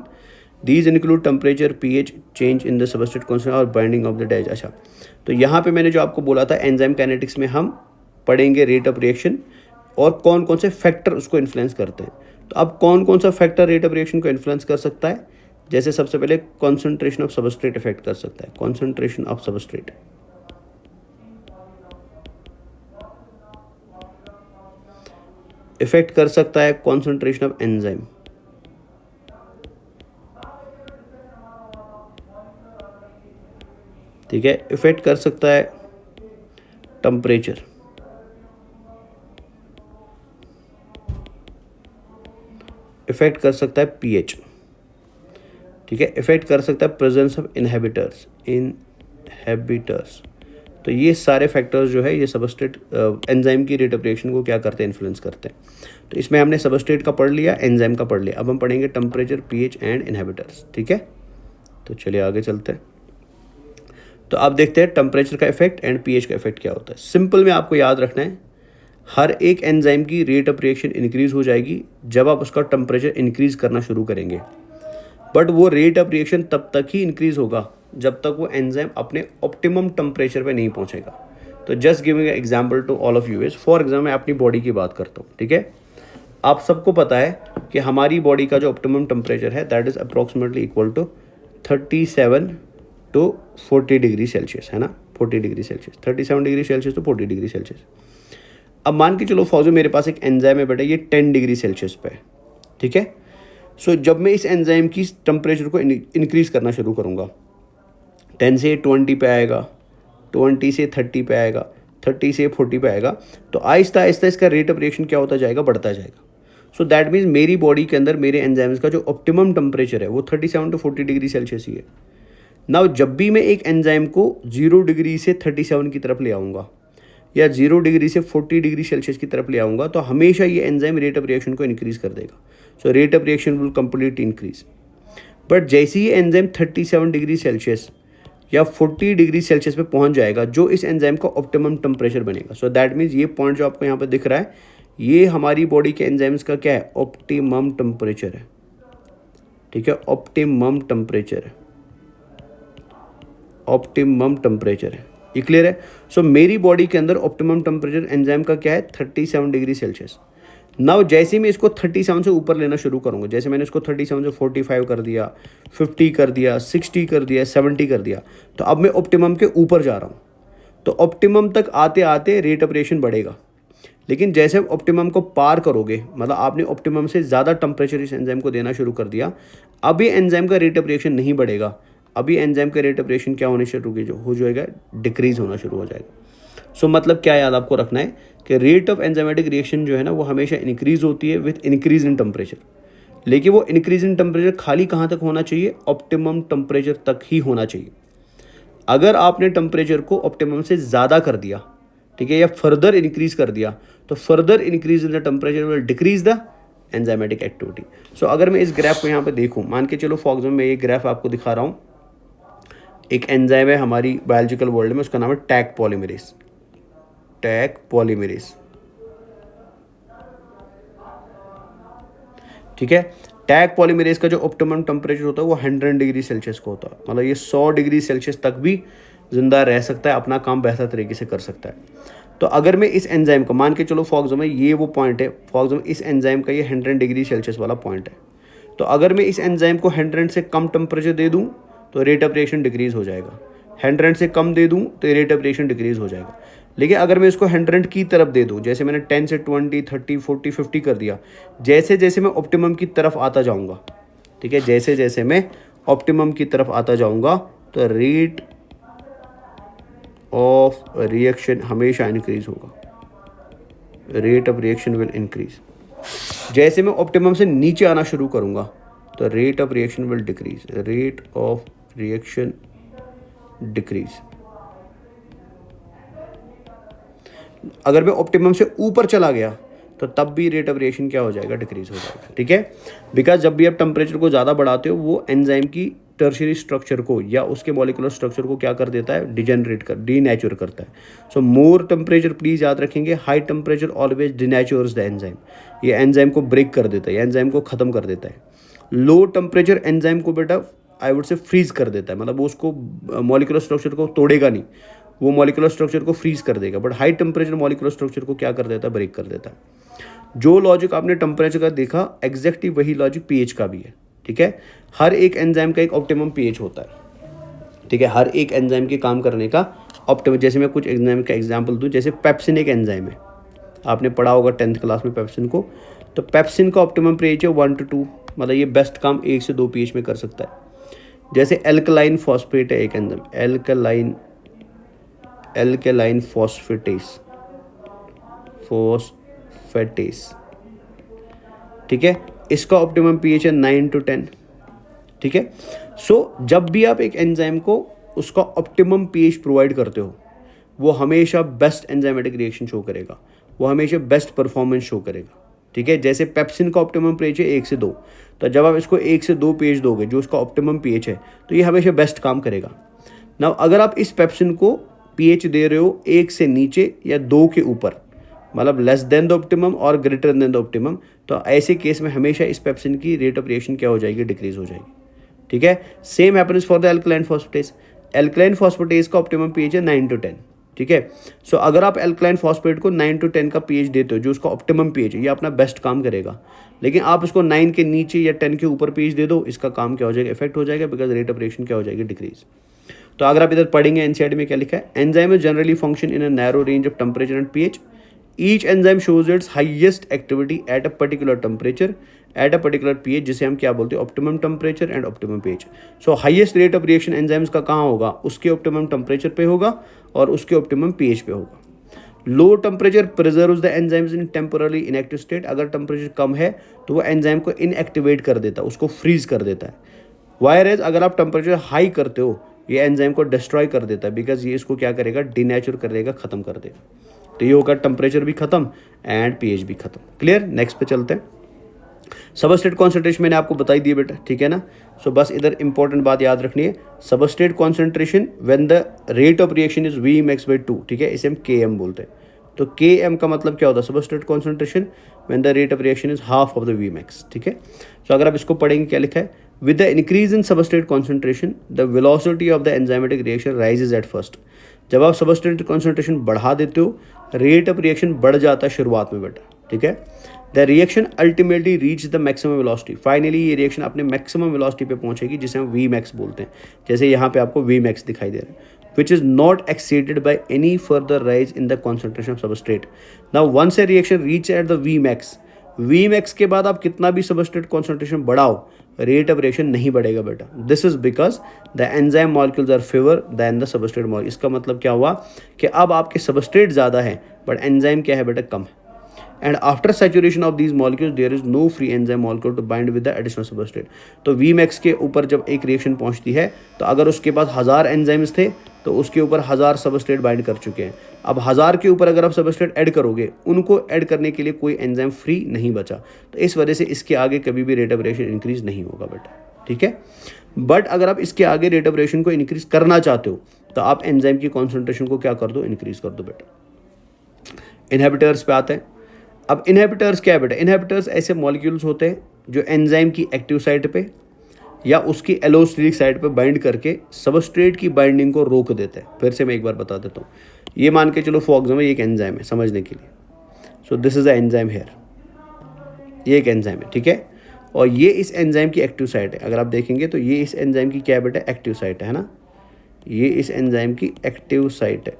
These include temperature, pH, change in the substrate concentration और बाइंडिंग ऑफ द डैज। अच्छा, तो यहाँ पे मैंने जो आपको बोला था एंजाइम काइनेटिक्स में हम पढ़ेंगे रेट ऑफ रिएक्शन और कौन कौन से फैक्टर उसको इन्फ्लुएंस करते हैं। तो अब कौन कौन सा फैक्टर रेट ऑफ रिएक्शन को इन्फ्लुएंस कर सकता है, जैसे सबसे पहले कॉन्सेंट्रेशन ऑफ सबस्ट्रेट इफेक्ट कर सकता है। कॉन्सेंट्रेशन ऑफ सबस्ट्रेट इफेक्ट कर सकता है कॉन्सेंट्रेशन ऑफ एंजाइम। ठीक है, इफेक्ट कर सकता है टेम्परेचर, इफेक्ट कर सकता है पीएच। ठीक है, इफेक्ट कर सकता है प्रेजेंस ऑफ इनहिबिटर्स। तो ये सारे फैक्टर्स जो है ये सबस्ट्रेट एंजाइम की रेट ऑफ रिएक्शन को क्या करते हैं, इन्फ्लुएंस करते हैं। तो इसमें हमने सबस्ट्रेट का पढ़ लिया, एंजाइम का पढ़ लिया, अब हम पढ़ेंगे टेम्परेचर, पीएच एंड इनहिबिटर्स। ठीक है, तो चलिए आगे चलते हैं। तो आप देखते हैं टेम्परेचर का इफेक्ट एंड पीएच का इफेक्ट क्या होता है। सिंपल में आपको याद रखना है, हर एक एंजाइम की रेट ऑफ रिएक्शन इंक्रीज हो जाएगी जब आप उसका टेम्परेचर इंक्रीज करना शुरू करेंगे, बट वो रेट ऑफ रिएक्शन तब तक ही इंक्रीज होगा जब तक वो एंजाइम अपने ऑप्टिमम टेम्परेचर पे नहीं पहुंचेगा। तो just giving example to all of you is, for example मैं अपनी बॉडी की बात करता हूँ। ठीक है, आप सबको पता है कि हमारी बॉडी का जो ऑप्टिमम टेम्परेचर है that is approximately equal to 37 to 40 degree Celsius, है ना, 40 डिग्री सेल्सियस, 37 डिग्री सेल्सियस तो 40 डिग्री सेल्सियस। अब मान के चलो फौजो मेरे पास एक एंजाइम है बेटा, ये 10 डिग्री सेल्सियस पे है। ठीक है, सो जब मैं इस एंजाइम की टेम्परेचर को इंक्रीज करना शुरू करूँगा, 10 से 20 पे आएगा, 20 से 30 पे आएगा, 30 से 40 पे आएगा, तो आहिस्ता आहिस्ता इसका रेट ऑफ रिएक्शन क्या होता जाएगा, बढ़ता जाएगा। सो दैट मीन्स मेरी बॉडी के अंदर मेरे एंजाइम्स का जो ऑप्टिमम टेम्परेचर है वो 37 to 40 डिग्री सेल्सियस ही है। नाउ जब भी मैं एक एंजाइम को 0 डिग्री से 37 की तरफ ले आऊँगा या 0 डिग्री से 40 डिग्री सेल्सियस की तरफ ले आऊँगा, तो हमेशा ये एंजाइम रेट ऑफ रिएक्शन को इंक्रीज कर देगा। So rate of reaction will complete increase. But जैसे ही एंजाइम 37 डिग्री सेल्सियस या 40 डिग्री सेल्सियस पे पहुंच जाएगा, जो इस एंजाइम का ऑप्टिमम टेम्परेचर बनेगा। सो दैट मीन्स ये पॉइंट जो आपको यहाँ पे दिख रहा है, ये हमारी बॉडी के एंजाइम्स का क्या है, ऑप्टिमम टेम्परेचर है। ठीक है, ऑप्टिमम टेम्परेचर है, ऑप्टिमम टेम्परेचर है। ये क्लियर है। सो मेरी बॉडी के अंदर ऑप्टिमम टेम्परेचर एंजाइम का क्या है, 37 डिग्री सेल्सियस। नाउ जैसे ही मैं इसको 37 से ऊपर लेना शुरू करूँगा, जैसे मैंने इसको 37 से 45 कर दिया, 50 कर दिया, 60 कर दिया, 70 कर दिया, तो अब मैं ऑप्टिमम के ऊपर जा रहा हूँ। तो ऑप्टिमम तक आते आते रेट ऑफ रिएक्शन बढ़ेगा। लेकिन जैसे आप ऑप्टिमम को पार करोगे, मतलब आपने ऑप्टिमम से ज़्यादा टेम्परेचर इस एंजाइम को देना शुरू कर दिया, अब ये एंजाइम का रेट ऑफ रिएक्शन नहीं बढ़ेगा। अभी एंजाइम का रेट ऑफ रिएक्शन क्या होने शुरू हो जाएगा, डिक्रीज होना शुरू हो जाएगा। सो मतलब क्या याद आपको रखना है कि रेट ऑफ एंजाइमेटिक रिएक्शन जो है ना, वो हमेशा इंक्रीज होती है विथ इंक्रीज इन टेम्परेचर। लेकिन वो इंक्रीज इन टेम्परेचर खाली कहाँ तक होना चाहिए, ऑप्टिमम टेम्परेचर तक ही होना चाहिए। अगर आपने टेम्परेचर को ऑप्टिमम से ज़्यादा कर दिया, ठीक है, या फर्दर इंक्रीज कर दिया, तो further increase in the temperature will decrease the enzymatic activity. So अगर मैं इस ग्राफ को यहाँ पे देखूँ, मान के चलो फॉर एग्जाम्पल मैं ये ग्राफ आपको दिखा रहा हूँ। एक एंजाइम है हमारी बायोलॉजिकल वर्ल्ड में, उसका नाम है टैग पॉलीमरेज। टैग पॉलीमरेज, ठीक है। टैग पॉलीमरेज का जो ऑप्टिमम टेम्परेचर होता है वो 100 डिग्री सेल्सियस का होता है। मतलब ये 100 डिग्री सेल्सियस तक भी जिंदा रह सकता है, अपना काम बेहतर तरीके से कर सकता है। तो अगर मैं इस एंजाइम को मान के चलो फॉर एग्जाम्पल ये वो पॉइंट है, फॉर एग्जाम्पल इस एंजाइम का ये 100 डिग्री सेल्सियस वाला पॉइंट है। तो अगर मैं इस एंजाइम को 100 से कम टेम्परेचर दे दूँ तो रेट ऑफ रिएक्शन डिक्रीज हो जाएगा। 100 से कम दे दूँ तो रेट ऑफ रिएक्शन डिक्रीज हो जाएगा। लेकिन अगर मैं इसको 100 की तरफ दे दूँ, जैसे मैंने 10 से 20, 30, 40, 50 कर दिया, जैसे जैसे मैं ऑप्टिमम की तरफ आता जाऊँगा, ठीक है, जैसे जैसे मैं ऑप्टिमम की तरफ आता जाऊँगा, तो रेट ऑफ रिएक्शन हमेशा इंक्रीज होगा। Rate of reaction will increase. जैसे मैं ऑप्टिमम से नीचे आना शुरू करूँगा तो rate of reaction will decrease. Rate of reaction decrease. अगर मैं ऑप्टिमम से ऊपर चला गया तो तब भी रेट ऑफ रिएक्शन क्या हो जाएगा, डिक्रीज हो जाएगा। ठीक है, बिकॉज जब भी आप टेम्परेचर को ज़्यादा बढ़ाते हो, वो एंजाइम की टर्शियरी स्ट्रक्चर को या उसके मॉलिक्यूलर स्ट्रक्चर को क्या कर देता है, डीनेचर करता है। सो मोर टेम्परेचर, प्लीज याद रखेंगे, high temperature always denatures the enzyme. ये एंजाइम को ब्रेक कर देता है, एंजाइम को ख़त्म कर देता है। लो टेम्परेचर एंजाइम को बेटा आई वुड से फ्रीज कर देता है, मतलब वो उसको मॉलिक्यूलर स्ट्रक्चर को तोड़ेगा नहीं, वो मॉलिक्यूलर स्ट्रक्चर को फ्रीज कर देगा। But high temperature molecular structure को क्या कर देता है, ब्रेक कर देता है। जो लॉजिक आपने टेम्परेचर का देखा, एग्जैक्टली वही लॉजिक पीएच का भी है। ठीक है, हर एक एंजाइम का एक ऑप्टिमम पीएच होता है। ठीक है, हर एक एंजाइम के काम करने का ऑप्टिमम। जैसे मैं कुछ एंजाइम का एग्जांपल दूं, जैसे पेप्सिन एक एंजाइम है, आपने पढ़ा होगा 10th क्लास में पेप्सिन को। तो पेप्सिन का ऑप्टिमम पीएच है 1 to 2, मतलब ये बेस्ट काम 1 से 2 पीएच में कर सकता है। जैसे एल्कलाइन फॉस्फेट है एक एंजाइम, एल्कलाइन फॉस्फेटेस, ठीक है, इसका ऑप्टिमम पीएच है 9 to 10। ठीक है, सो जब भी आप एक एंजाइम को उसका ऑप्टिमम पीएच प्रोवाइड करते हो, वो हमेशा बेस्ट एंजाइमेटिक रिएक्शन शो करेगा, वो हमेशा बेस्ट परफॉर्मेंस शो करेगा। ठीक है, जैसे पेप्सिन का ऑप्टिमम पीएच है 1 से 2, तो जब आप इसको 1 से 2 पीएच दोगे, जो उसका ऑप्टिमम पीएच है, तो ये हमेशा बेस्ट काम करेगा। नाउ अगर आप इस पेप्सिन को पीएच दे रहे हो 1 से नीचे या 2 के ऊपर, मतलब लेस देन द ऑप्टिमम और ग्रेटर देन द ऑप्टिमम, तो ऐसे केस में हमेशा इस पेप्सिन की रेट ऑफ रिएक्शन क्या हो जाएगी, डिक्रीज हो जाएगी। ठीक है, same happens for the alkaline phosphatase. Alkaline phosphatase का ऑप्टिमम पीएच है 9 to 10। ठीक है, सो अगर आप एल्कलाइन फॉस्फेट को 9 to 10 का पीएच देते हो, जो उसका ऑप्टिमम पीएच है, ये अपना बेस्ट काम करेगा। लेकिन आप इसको 9 के नीचे या 10 के ऊपर पीएच दे दो, इसका काम क्या हो जाएगा, इफेक्ट हो जाएगा, बिकॉज रेट ऑफ रिएक्शन क्या हो जाएगी, डिक्रीज। तो अगर आप इधर पढ़ेंगे एनसीईआरटी में क्या लिखा है, enzyme generally function in a narrow range of temperature and pH. Each enzyme shows it's highest activity at a particular temperature at a particular pH, जिसे हम क्या बोलते हैं, optimum temperature and optimum pH. So highest rate of reaction enzymes का कहाँ होगा, उसके ऑप्टिमम टेम्परेचर पे होगा और उसके ऑप्टिमम पीएच पे होगा। Low temperature preserves the enzymes in temporarily inactive state. अगर टेम्परेचर कम है तो वो एंजाइम को इनएक्टिवेट कर देता है, उसको फ्रीज कर देता है। वायरएज अगर आप टेम्परेचर हाई करते हो, ये एंजाइम को डिस्ट्रॉय कर देता है, बिकॉज ये इसको क्या करेगा, डिनेचर करेगा, खत्म कर देगा। तो ये होगा टेम्परेचर भी खत्म एंड पीएच भी खत्म। क्लियर, नेक्स्ट पे चलते हैं। सबस्ट्रेट कॉन्सेंट्रेशन मैंने आपको बताई दी बेटा, ठीक है ना। सो बस इधर इंपॉर्टेंट बात याद रखनी है, substrate concentration when the rate of reaction is Vmax/2, ठीक है, इसे हम Km बोलते हैं। तो Km का मतलब क्या होता है, substrate concentration when the rate of reaction is half of the Vmax, ठीक है। सो अगर आप इसको पढ़ेंगे क्या लिखा है, with the increase in substrate concentration the velocity of the enzymatic reaction rises at first. जब आप सबस्ट्रेट कॉन्सेंट्रेशन बढ़ा देते हो, रेट ऑफ रिएक्शन बढ़ जाता है शुरुआत में बेटा, ठीक है। The reaction ultimately reach the maximum velocity, finally ये रिएक्शन अपने मैक्सिमम वेलोसिटी पे पहुंचेगी, जिसे हम Vmax बोलते हैं। जैसे यहाँ पे आपको Vmax दिखाई दे रहा है, which is not exceeded by any further rise in the concentration of substrate. Now once a reaction reach at the Vmax के बाद आप कितना भी सबस्ट्रेट कॉन्सेंट्रेशन बढ़ाओ, रेट ऑफ रिएक्शन नहीं बढ़ेगा बेटा। This is because the enzyme molecules are fewer than the substrate molecule. इसका मतलब क्या हुआ कि अब आपके सबस्ट्रेट ज़्यादा है बट एंजाइम क्या है बेटा, कम है। And after saturation of these molecules there is no free enzyme molecule to bind with the additional substrate. तो Vmax के ऊपर जब एक रिएक्शन पहुंचती है, तो अगर उसके पास 1000 एंजाइम्स थे तो उसके ऊपर 1000 सबस्ट्रेट बाइंड कर चुके हैं। अब 1000 के ऊपर अगर आप सबस्ट्रेट ऐड करोगे, उनको ऐड करने के लिए कोई एंजाइम फ्री नहीं बचा, तो इस वजह से इसके आगे कभी भी रेट ऑफ रिएक्शन इंक्रीज नहीं होगा बेटा, ठीक है। बट अगर आप इसके आगे रेट ऑफ रिएक्शन को इंक्रीज करना चाहते हो, तो आप एंजाइम की कॉन्सेंट्रेशन को क्या कर दो, इंक्रीज कर दो बेटा। इनहिबिटर्स पे आते हैं। अब इनहिबिटर्स क्या है बेटा, इनहिबिटर्स ऐसे मॉलिक्यूल्स होते हैं जो एंजाइम की एक्टिव साइट पे या उसकी एलोस्टेरिक साइड पे बाइंड करके सबस्ट्रेट की बाइंडिंग को रोक देते हैं। फिर से मैं एक बार बता देता हूँ, ये मान के चलो फॉर एग्जाम्पल ये एक एंजाइम है, समझने के लिए। So this is a enzyme here, ये एक एंजाइम है, ठीक है। और ये इस एंजाइम की एक्टिव साइट है। अगर आप देखेंगे तो ये इस एंजाइम की क्या है बेटा, एक्टिव साइट है ना। ये इस एंजाइम की एक्टिव साइट है,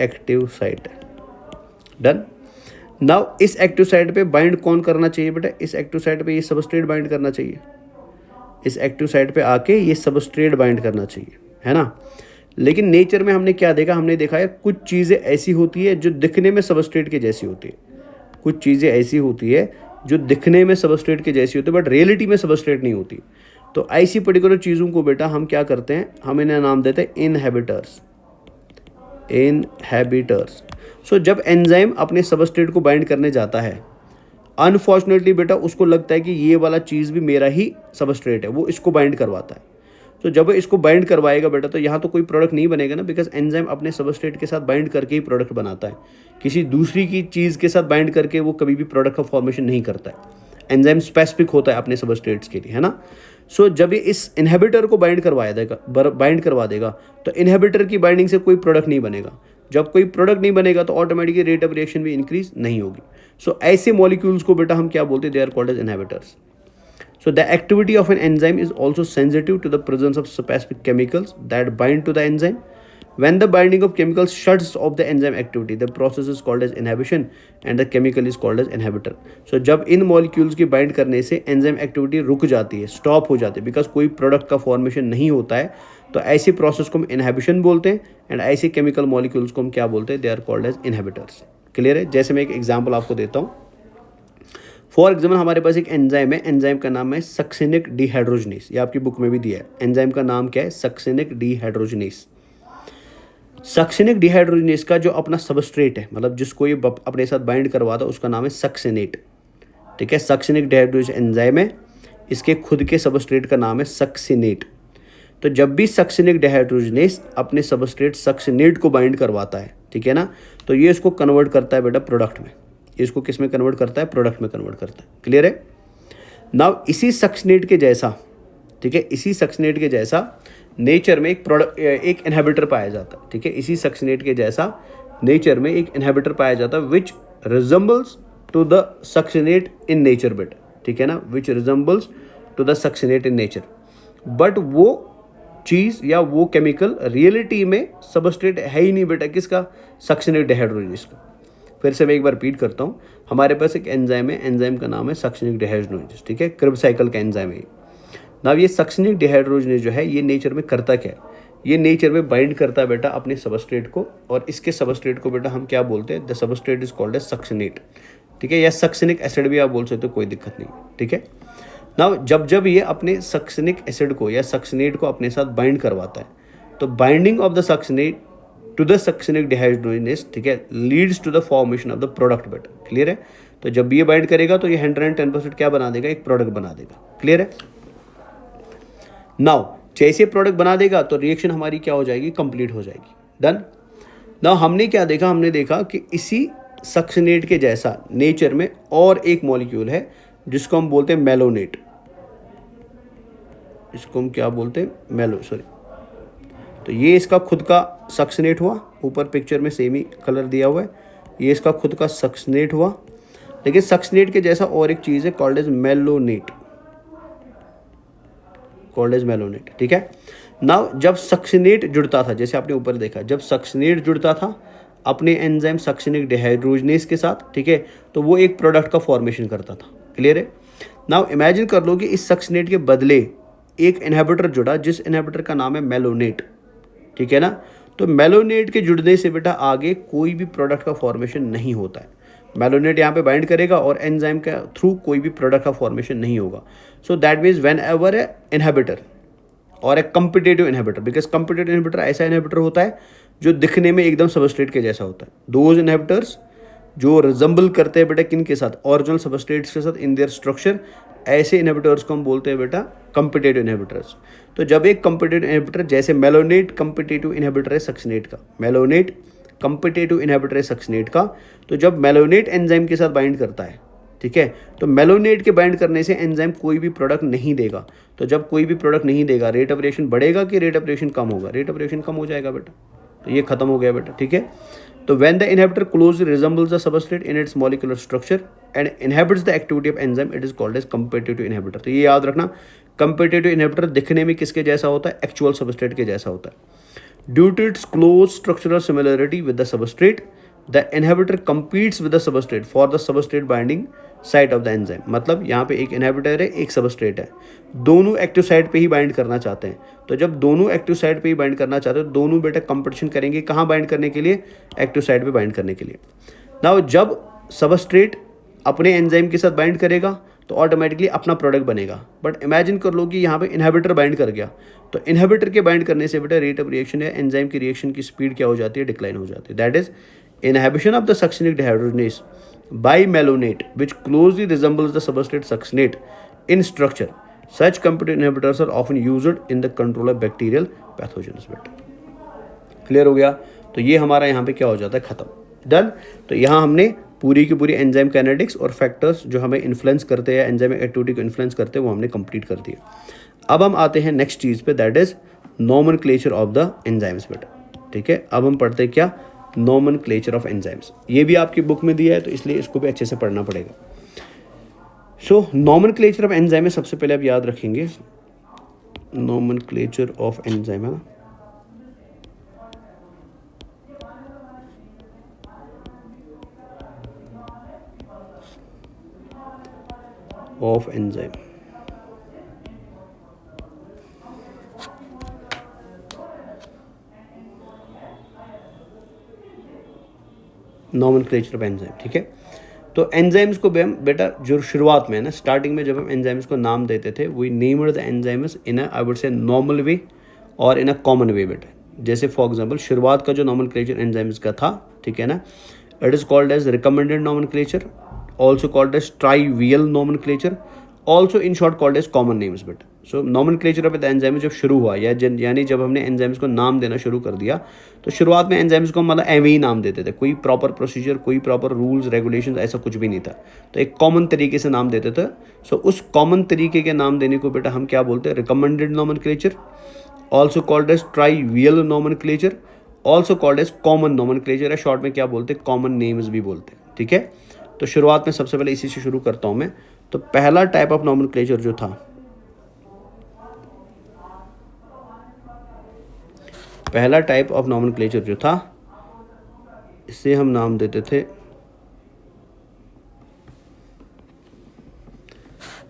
एक्टिव साइट है, डन। नाउ इस एक्टिव साइट पे बाइंड कौन करना चाहिए बेटा, इस एक्टिव साइट पे ये सबस्ट्रेट बाइंड करना चाहिए। इस एक्टिव साइट पे आके ये सबस्ट्रेट बाइंड करना चाहिए, है ना। लेकिन नेचर में हमने क्या देखा, हमने देखा है कुछ चीज़ें ऐसी होती है जो दिखने में सबस्ट्रेट के जैसी होती है। कुछ चीज़ें ऐसी होती है जो दिखने में सबस्ट्रेट के जैसी होती है बट रियलिटी में सबस्ट्रेट नहीं होती। तो ऐसी पर्टिकुलर चीज़ों को बेटा हम क्या करते हैं, हम इन्हें नाम देते हैं इनहिबिटर्स, इनहिबिटर्स। सो जब एंजाइम अपने सबस्ट्रेट को बाइंड करने जाता है, अनफॉर्चुनेटली बेटा उसको लगता है कि ये वाला चीज़ भी मेरा ही सबस्ट्रेट है, वो इसको बाइंड करवाता है। तो जब इसको बाइंड करवाएगा बेटा, तो यहाँ तो कोई प्रोडक्ट नहीं बनेगा ना, बिकॉज एंजाइम अपने सबस्ट्रेट के साथ बाइंड करके ही प्रोडक्ट बनाता है। किसी दूसरी की चीज़ के साथ बाइंड करके वो कभी भी प्रोडक्ट का फॉर्मेशन नहीं करता है। एंजाइम स्पेसिफिक होता है अपने सबस्ट्रेट्स के लिए, है ना। सो जब ये इस इनहिबिटर को बाइंड करवा देगा तो इनहिबिटर की बाइंडिंग से कोई प्रोडक्ट नहीं बनेगा। जब कोई प्रोडक्ट नहीं बनेगा तो ऑटोमेटिकली रेट ऑफ रिएक्शन भी इंक्रीज नहीं होगी। सो ऐसे मॉलिक्यूल्स को बेटा हम क्या बोलते हैं, they are called as inhibitors. So the activity of an enzyme is also sensitive to the presence of specific chemicals that bind to the enzyme. When the binding of chemicals shuts off the enzyme activity, the process is called as inhibition and the chemical is called as inhibitor. So जब इन molecules की bind करने से enzyme activity रुक जाती है, stop हो जाती है, because कोई product का formation नहीं होता है, तो ऐसी process को हम inhibition बोलते हैं and ऐसे chemical molecules को हम क्या बोलते हैं, they are called as inhibitors. Clear है। जैसे मैं एक एग्जाम्पल आपको देता हूँ। फॉर एग्जाम्पल हमारे पास एक एंजाइम है, एंजाइम का नाम है सक्सिनिक डिहाइड्रोजनेस। ये आपकी बुक में भी दिया है। एंजाइम का नाम क्या है, सक्सिनिक डिहाइड्रोजनेस। सक्सिनिक डिहाइड्रोजनेस का जो अपना सबस्ट्रेट है, मतलब जिसको ये अपने साथ बाइंड करवाता है, उसका नाम है सक्सिनेट, ठीक है। सक्सिनिक डिहाइड्रोजनेस एंजाइम है, इसके खुद के सबस्ट्रेट का नाम है सक्सिनेट। तो जब भी सक्सिनिक डिहाइड्रोजनेस अपने सबस्ट्रेट सक्सिनेट को बाइंड करवाता है, ठीक है ना, तो ये इसको कन्वर्ट करता है बेटा प्रोडक्ट में। इसको किस में कन्वर्ट करता है, प्रोडक्ट में कन्वर्ट करता है। क्लियर है। नाउ इसी सक्सिनेट के जैसा, ठीक है, इसी सक्सिनेट के जैसा नेचर में एक इनहिबिटर पाया जाता है, ठीक है। इसी सक्सिनेट के जैसा नेचर में एक इनहिबिटर पाया जाता है which resembles to the succinate in nature बेटा, ठीक है ना, which resembles to the succinate in nature. But वो चीज़ या वो केमिकल रियलिटी में सबस्ट्रेट है ही नहीं बेटा, किसका, सक्सिनिक डिहाइड्रोजनेस का। फिर से मैं एक बार रिपीट करता हूँ। हमारे पास एक एंजाइम है, एंजाइम का नाम है सक्सिनिक डिहाइड्रोजनेस, ठीक है, क्रिब साइकिल का एंजाइम है। नाउ ये सक्सिनिक डिहाइड्रोजनेस जो है, ये नेचर में करता क्या है, ये नेचर में बाइंड करता है बेटा अपने सबस्ट्रेट को, और इसके सबस्ट्रेट को बेटा हम क्या बोलते हैं, the substrate is called as succinate, ठीक है, या सक्सिनिक एसिड भी आप बोल सकते हो, कोई दिक्कत नहीं, ठीक है। नाउ जब ये अपने सक्सिनिक एसिड को या सक्सिनेट को अपने साथ बाइंड करवाता है, तो binding of the succinate to the succinic dehydrogenase, ठीक है, leads to the formation of the product बेटा। क्लियर है। तो जब भी ये बाइंड करेगा तो ये 110% क्या बना देगा, एक प्रोडक्ट बना देगा। क्लियर है? नाउ जैसे प्रोडक्ट बना देगा तो रिएक्शन हमारी क्या हो जाएगी, कंप्लीट हो जाएगी। डन। नाउ हमने क्या देखा, हमने देखा कि इसी सक्सिनेट के जैसा नेचर में और एक मॉलिक्यूल है जिसको हम बोलते हैं मेलोनेट। इसको हम क्या बोलते हैं, तो ये इसका खुद का सक्सिनेट हुआ, ऊपर पिक्चर में सेम ही कलर दिया हुआ है, ये इसका खुद का सक्सिनेट हुआ। लेकिन सक्सिनेट के जैसा और एक चीज़ है कॉल्ड एज मेलोनेट, ठीक है। नाउ जब सक्सिनेट जुड़ता था, जैसे आपने ऊपर देखा, जब सक्सिनेट जुड़ता था अपने एंजाइम सक्सिनिक डिहाइड्रोजनेस के साथ, ठीक है, तो वो एक प्रोडक्ट का फॉर्मेशन करता था। क्लियर है? नाउ इमेजिन कर लो कि इस सक्सिनेट के बदले एक इनहिबिटर जुड़ा, जिस इनहिबिटर का नाम है मेलोनेट, ठीक है ना। तो मेलोनेट के जुड़ने से बेटा आगे कोई भी प्रोडक्ट का फॉर्मेशन नहीं होता है। मेलोनेट यहाँ पे बाइंड करेगा और एंजाइम के थ्रू कोई भी प्रोडक्ट का फॉर्मेशन नहीं होगा। सो that means when ever A inhibitor और एक competitive inhibitor, because competitive inhibitor ऐसा इनहिबिटर होता है जो दिखने में एकदम सबस्ट्रेट के जैसा होता है। दोज इनहिबिटर्स जो रिजम्बल करते हैं बेटा किन के साथ, ओरिजिनल सबस्ट्रेट्स के साथ इन देयर स्ट्रक्चर, ऐसे इनहिबिटर्स को हम बोलते हैं बेटा कम्पिटेटिव इनहिबिटर्स। तो जब एक कम्पिटेटिव इनहिबिटर, जैसे मेलोनेट कम्पिटेटिव इनहिबिटर है सक्सिनेट का, मेलोनेट कम्पिटेटिव इनहिबिटर है सक्सिनेट का, तो जब मेलोनेट एंजाइम के साथ बाइंड करता है, ठीक है, तो मेलोनेट के बाइंड करने से एंजाइम कोई भी प्रोडक्ट नहीं देगा। तो जब कोई भी प्रोडक्ट नहीं देगा, रेट ऑफ रिएक्शन बढ़ेगा कि रेट ऑफ रिएक्शन कम होगा, रेट ऑफ रिएक्शन कम हो जाएगा बेटा। तो ये खत्म हो गया बेटा, ठीक है। तो when the inhibitor closely resembles the substrate in its molecular structure and inhibits the activity of enzyme, it is called as competitive inhibitor। तो ये याद रखना, competitive inhibitor दिखने में किसके जैसा होता है, एक्चुअल सबस्ट्रेट के जैसा होता है। Due to its close structural similarity with the substrate, the inhibitor competes with the substrate for the substrate binding site of the enzyme. मतलब यहाँ पे एक इनहिबिटर है, एक सबस्ट्रेट है, दोनों एक्टिव साइट पे ही बाइंड करना चाहते हैं। तो जब दोनों एक्टिव साइट पे ही बाइंड करना चाहते हैं, दोनों बेटा कंपटीशन करेंगे कहाँ बाइंड करने के लिए, एक्टिव साइट पे बाइंड करने के लिए। नाउ जब सबस्ट्रेट अपने एंजाइम के साथ बाइंड करेगा तो ऑटोमेटिकली अपना प्रोडक्ट बनेगा। बट इमेजिन कर लो कि यहाँ पे इनहिबिटर बाइंड कर गया, तो इनहिबिटर के बाइंड करने से बेटा रेट ऑफ रिएक्शन या एंजाइम की रिएक्शन की स्पीड क्या हो जाती है, डिक्लाइन हो जाती है। That is inhibition of the succinic dehydrogenase by malonate which closely resembles the substrate succinate in structure. Such competitive inhibitors are often used in the control of bacterial pathogens। Clear हो गया? तो ये हमारा यहाँ पे क्या हो जाता है, खत्म। डन। तो यहाँ हमने पूरी की पूरी एंजाइम काइनेटिक्स और फैक्टर्स जो हमें इन्फ्लुएंस करते हैं, एंजाइम एक्टिविटी को इन्फ्लुएंस करते हैं, वो हमने कंप्लीट कर दिया। अब हम आते हैं नेक्स्ट चीज़ पे, that is nomenclature of the enzymes बेटा। ठीक है, अब हम पढ़ते हैं क्या, नोमेनक्लेचर ऑफ एंजाइम्स। ये भी आपकी बुक में दिया है तो इसलिए इसको भी अच्छे से पढ़ना पड़ेगा। सो नोमेनक्लेचर ऑफ एंजाइम में सबसे पहले आप याद रखेंगे नोमेनक्लेचर ऑफ एंजाइम, है ना, of enzyme. Nomenclature of enzyme, ठीक है। तो एंजाइम्स को बेटा जो शुरुआत में है ना, स्टार्टिंग में जब हम एंजाइम्स को नाम देते थे, we named the enzymes in a, I would say, normal way और इन अ कॉमन वे बेटा। जैसे फॉर एग्जांपल शुरुआत का जो नोमेनक्लेचर एंजाइम्स का था, ठीक है ना, it is called as recommended nomenclature, also called as trivial nomenclature, also in short called as common names बेटा। So nomenclature of the enzyme जब शुरू हुआ, यानी जब हमने एंजाइम्स को नाम देना शुरू कर दिया, तो शुरुआत में एंजाइम्स को मतलब एवं ही नाम देते थे, कोई प्रॉपर प्रोसीजर, कोई प्रॉपर रूल्स रेगुलेशंस ऐसा कुछ भी नहीं था। तो एक कॉमन तरीके से नाम देते थे। सो उस कॉमन तरीके के नाम देने को बेटा हम क्या बोलते हैं, recommended nomenclature, also called as trivial nomenclature, also called as common nomenclature है, शॉर्ट में क्या बोलते हैं, कॉमन नेम्स भी बोलते हैं। ठीक है, तो शुरुआत में सबसे पहले इसी से शुरू करता हूँ मैं। तो पहला टाइप ऑफ नोमेनक्लेचर जो था, पहला टाइप ऑफ नोमेनक्लेचर जो था, इसे हम नाम देते थे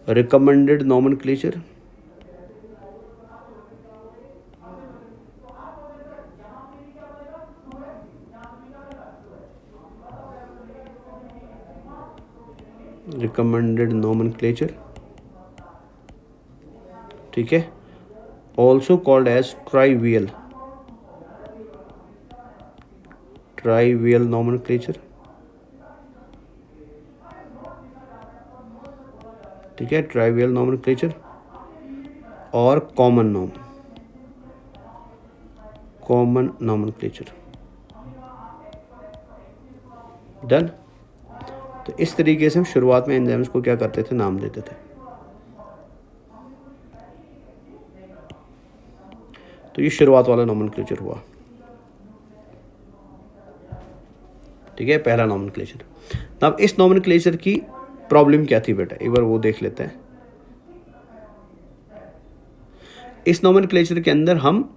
रिकमेंडेड नोमेनक्लेचर, रिकमेंडेड नोमेनक्लेचर, ठीक है, also called as trivial, trivial nomenclature, ठीक है, ट्राइवियल नॉमेनक्लेचर और कॉमन नॉमेनक्लेचर। डन। तो इस तरीके से हम शुरुआत में एंजाइम्स को क्या करते थे, नाम देते थे। तो ये शुरुआत वाला नॉमेनक्लेचर हुआ, ठीक है, पहला नॉमेनक्लेचर। अब इस नॉमेनक्लेचर की प्रॉब्लम क्या थी बेटा, एक बार वो देख लेते हैं। इस नॉमेनक्लेचर के अंदर हम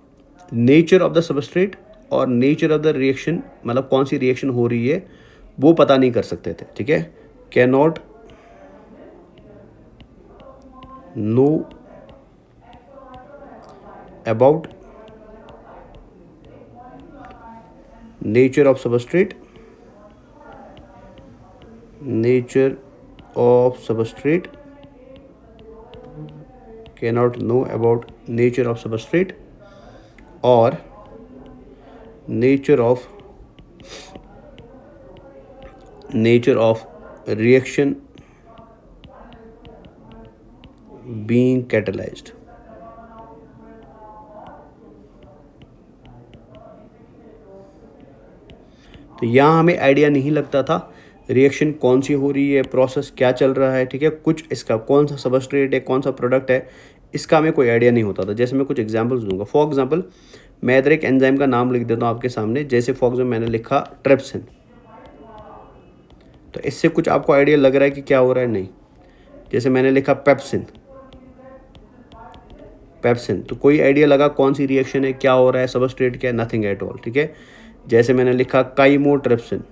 नेचर ऑफ द सबस्ट्रेट और नेचर ऑफ द रिएक्शन, मतलब कौन सी रिएक्शन हो रही है वो पता नहीं कर सकते थे, ठीक है। Can not know about nature of substrate, cannot know about nature of substrate or nature of reaction being catalyzed। तो यहाँ हमें आइडिया नहीं लगता था रिएक्शन कौन सी हो रही है, प्रोसेस क्या चल रहा है, ठीक है, कुछ इसका कौन सा सबस्ट्रेट है, कौन सा प्रोडक्ट है, इसका हमें कोई आइडिया नहीं होता था। जैसे मैं कुछ एग्जांपल्स दूंगा। फॉर एग्जांपल मैं इधर एक एंजाइम का नाम लिख देता हूँ आपके सामने। जैसे फॉर एग्जांपल मैंने लिखा ट्रिप्सिन, तो इससे कुछ आपको आइडिया लग रहा है कि क्या हो रहा है, नहीं। जैसे मैंने लिखा पेप्सिन, तो कोई आइडिया लगा कौन सी रिएक्शन है, क्या हो रहा है, सबस्ट्रेट क्या है, नथिंग एट ऑल, ठीक है। जैसे मैंने लिखा काइमोट्रिप्सिन,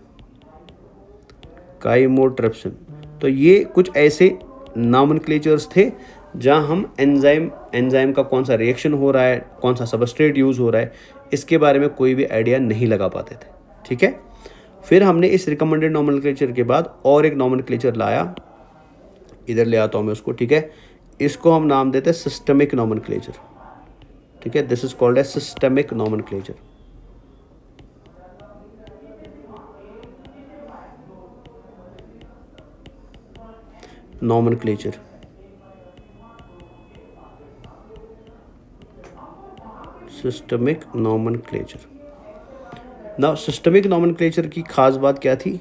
तो ये कुछ ऐसे नॉमेनक्लेचर्स थे जहां हम एंजाइम का कौन सा रिएक्शन हो रहा है, कौन सा सबस्ट्रेट यूज़ हो रहा है, इसके बारे में कोई भी आइडिया नहीं लगा पाते थे, ठीक है। फिर हमने इस रिकमेंडेड नॉमेनक्लेचर के बाद और एक नॉमेनक्लेचर लाया, इधर ले आता हूँ मैं उसको, ठीक है। इसको हम नाम देते हैं सिस्टमिक नॉमेनक्लेचर, ठीक है। This is called as systemic nomenclature. Systemic nomenclature. Now systemic nomenclature की खास बात क्या थी?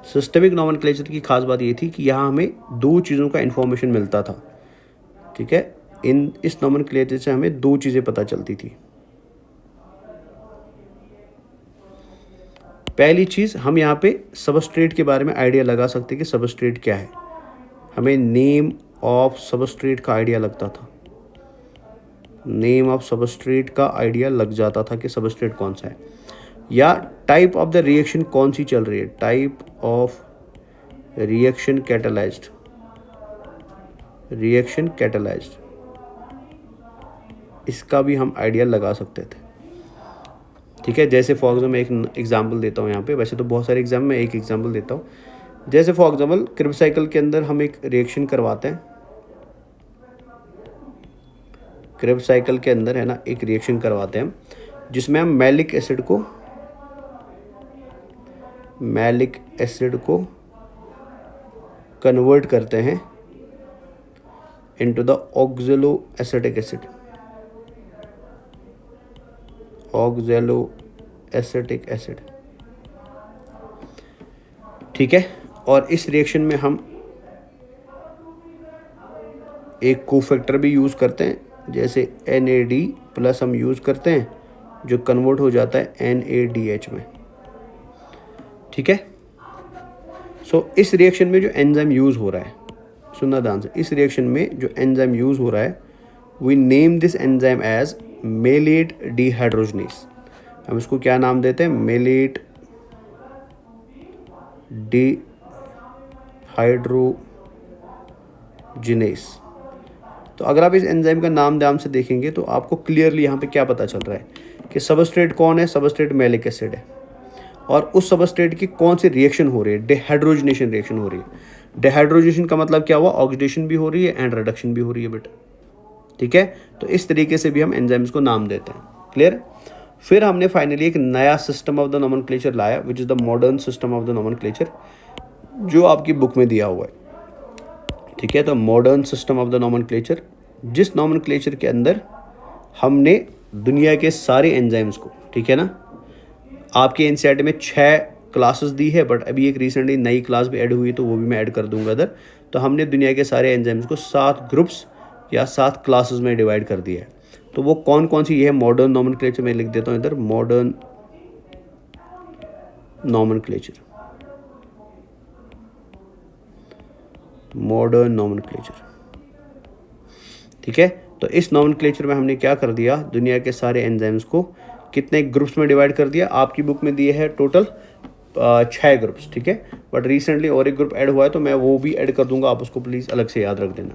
सिस्टमिक नॉमेनक्लेचर की खास बात ये थी कि यहाँ हमें दो चीज़ों का इन्फॉर्मेशन मिलता था, ठीक है। इस नॉमेनक्लेचर से हमें दो चीज़ें पता चलती थी। पहली चीज़, हम यहाँ पे सबस्ट्रेट के बारे में आइडिया लगा सकते कि सबस्ट्रेट क्या है। हमें नेम ऑफ सबस्ट्रेट का आइडिया लगता था, नेम ऑफ सबस्ट्रेट का आइडिया लग जाता था कि सबस्ट्रेट कौन सा है, या टाइप ऑफ द रिएक्शन कौन सी चल रही है, टाइप ऑफ रिएक्शन कैटेलाइज्ड, इसका भी हम आइडिया लगा सकते थे, ठीक है। जैसे फॉर एग्जाम्पल मैं एक एग्जांपल देता हूँ यहाँ पे, वैसे तो बहुत सारे एग्जाम में एक एग्जांपल देता हूँ। जैसे फॉर एग्जांपल क्रिब साइकिल के अंदर हम एक रिएक्शन करवाते हैं, क्रिब साइकिल के अंदर है ना एक रिएक्शन करवाते हैं जिसमें हम मैलिक एसिड को कन्वर्ट करते हैं इनटू द ऑक्सैलोएसिटिक एसिड, ठीक है। और इस रिएक्शन में हम एक कोफैक्टर भी यूज़ करते हैं, जैसे NAD प्लस हम यूज़ करते हैं जो कन्वर्ट हो जाता है NADH में, ठीक है। सो इस रिएक्शन में जो एंजाइम यूज़ हो रहा है, सुनना ध्यान से, इस रिएक्शन में जो एंजाइम यूज़ हो रहा है, we name this enzyme as malate dehydrogenase. हम इसको क्या नाम देते हैं? Malate dehydrogenase. तो अगर आप इस एंजाइम का नाम ध्यान से देखेंगे तो आपको क्लियरली यहाँ पे क्या पता चल रहा है कि सबस्ट्रेट कौन है, सबस्ट्रेट मैलिक एसिड है, और उस सबस्ट्रेट की कौन सी रिएक्शन हो रही है, डिहाइड्रोजनेशन रिएक्शन हो रही है। डिहाइड्रोजनेशन का मतलब क्या हुआ? ऑक्सीडेशन भी हो रही है एंड रिडक्शन भी हो रही है बेटा, ठीक है। तो इस तरीके से भी हम एंजाइम्स को नाम देते हैं, क्लियर। फिर हमने फाइनली एक नया सिस्टम ऑफ द नोमेनक्लेचर लाया, which is the modern system of the nomenclature, जो आपकी बुक में दिया हुआ है। ठीक है। तो modern system of the nomenclature, जिस नॉमेनक्लेचर के अंदर हमने दुनिया के सारे एंजाइम्स को, ठीक है ना, आपके एनसीईआरटी में 6 क्लासेस दी है, बट अभी एक रिसेंटली नई क्लास भी ऐड हुई तो वो भी मैं ऐड कर दूंगा इधर। तो हमने दुनिया के सारे एंजाइम्स को 7 ग्रुप्स या 7 क्लासेस में डिवाइड कर दिया है। तो वो कौन कौन सी, ये है मॉडर्न नॉमेनक्लेचर, मैं लिख देता हूँ इधर, मॉडर्न नॉमेनक्लेचर, मॉडर्न नॉमेनक्लेचर, ठीक है। तो इस नॉमेनक्लेचर में हमने क्या कर दिया, दुनिया के सारे एंजाइम्स को कितने ग्रुप्स में डिवाइड कर दिया। आपकी बुक में दिए है टोटल 6 ग्रुप्स, ठीक है, बट रिसेंटली और एक ग्रुप ऐड हुआ है तो मैं वो भी ऐड कर दूंगा, आप उसको प्लीज़ अलग से याद रख देना।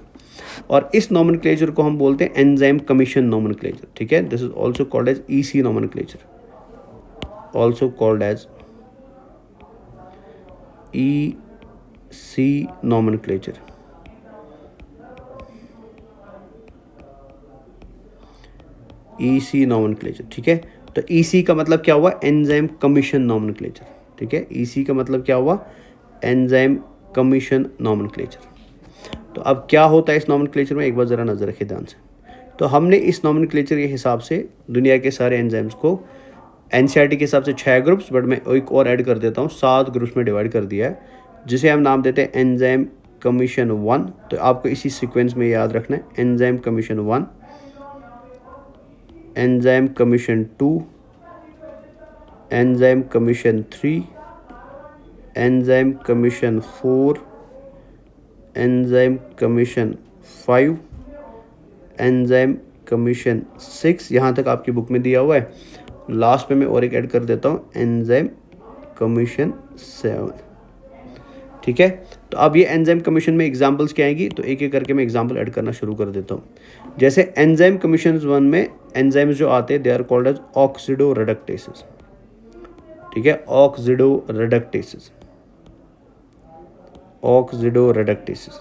और इस नॉमेनक्लेचर को हम बोलते हैं एंजाइम कमीशन नॉमेनक्लेचर, ठीक है। This is also called as EC nomenclature, also called as EC nomenclature, EC nomenclature, ठीक है। तो ईसी का मतलब क्या हुआ, एंजाइम कमीशन नॉमेनक्लेचर, ठीक है। ईसी का मतलब क्या हुआ, एंजाइम कमीशन नॉमेनक्लेचर। तो अब क्या होता है इस नॉमेनक्लेचर में, एक बार ज़रा नज़र रखिए ध्यान से। तो हमने इस नॉमेनक्लेचर के हिसाब से दुनिया के सारे एंजाइम्स को एनसीईआरटी के हिसाब से 6 ग्रुप्स, बट मैं एक और ऐड कर देता हूँ, 7 ग्रुप्स में डिवाइड कर दिया है, जिसे हम नाम देते हैं एंजाइम कमीशन 1। तो आपको इसी सीक्वेंस में याद रखना है, enzyme commission 1, enzyme commission 2, enzyme commission 3, enzyme commission 4, enzyme commission 5, enzyme commission 6, यहाँ तक आपकी बुक में दिया हुआ है। लास्ट में मैं और एक ऐड कर देता हूँ, एंजाइम कमीशन 7, ठीक है। तो अब ये एंजाइम कमीशन में एग्जांपल्स क्या आएंगी, तो एक एक करके मैं एग्जांपल ऐड करना शुरू कर देता हूँ। जैसे एंजाइम कमीशन 1 में एंजाइम्स जो आते हैं they are called as oxido reductases, ठीक है, ऑक्सीडो रिडक्टेसेस, ऑक्सीडो रिडक्टेसेस।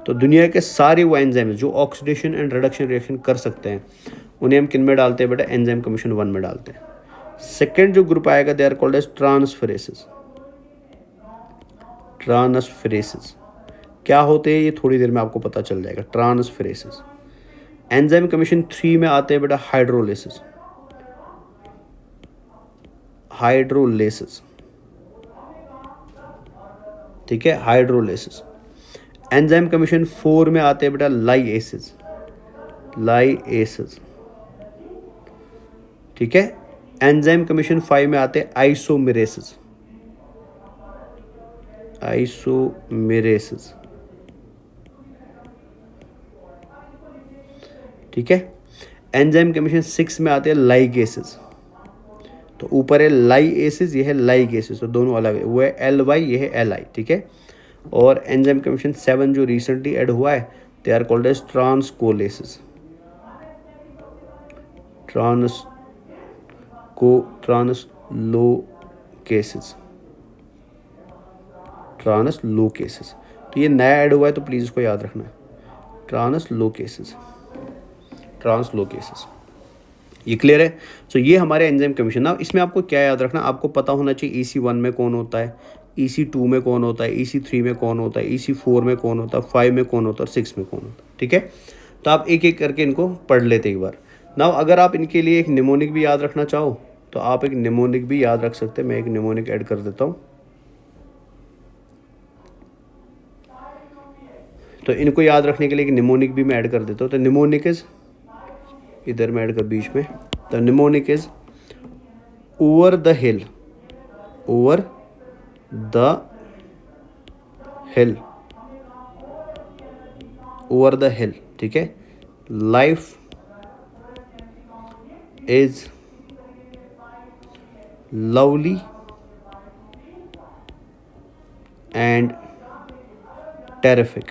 तो दुनिया के सारे वो एंजाइम्स जो ऑक्सीडेशन एंड रिडक्शन रिएक्शन कर सकते हैं, उन्हें हम किन में डालते हैं बेटा, एंजाइम कमीशन 1 में डालते हैं। सेकेंड जो ग्रुप आएगा दे आर कॉल्ड एज ट्रांसफरेसेस, ट्रांसफरेसेस क्या होते हैं ये थोड़ी देर में आपको पता चल जाएगा, ट्रांसफरेसेस। एंजाइम कमीशन 3 में आते हैं बेटा हाइड्रोलेसिस, हाइड्रोलेसिस, ठीक है, हाइड्रोलेसिस। एंजाइम कमीशन 4 में आते हैं बेटा लाइएसिस, लाइएसिस, ठीक है। एंजाइम कमीशन 5 में आते हैं आइसोमेरेसिस, आइसोमेरेसिस, ठीक है। एंजाइम कमीशन 6 में आते हैं लाइगेसिस। तो ऊपर है लाइएसिस, ये है लाइगेसिस, तो दोनों अलग है, वो है LY, ये है LI, ठीक है। और एंजाइम कमीशन 7 जो रिसेंटली ऐड हुआ है दे आर कॉल्ड एज ट्रांसलोकेसिस, ट्रांसलोकेसिस। तो ये नया ऐड हुआ है तो प्लीज़ इसको याद रखना है, ट्रांसलोकेसिस, ट्रांसलोकेसिस। ये क्लियर है। सो ये हमारे एंजाइम कमीशन। ना इसमें आपको क्या याद रखना, आपको पता होना चाहिए EC1 में कौन होता है, EC2 में कौन होता है, EC3 में कौन होता है, EC4 में कौन होता है, 5 में कौन होता है और 6 में कौन होता है, ठीक है। तो आप एक एक करके इनको पढ़ लेते एक बार। ना अगर आप इनके लिए एक निमोनिक भी याद रखना चाहो तो आप एक निमोनिक भी याद रख सकते हैं। मैं एक निमोनिक ऐड कर देता हूँ। तो इनको याद रखने के लिए एक निमोनिक भी मैं ऐड कर देता हूँ। तो निमोनिक इज, इधर मैं ऐड कर बीच में, तो mnemonic is over the hill, over the hill, over the हिल, ठीक है। Life is lovely and terrific,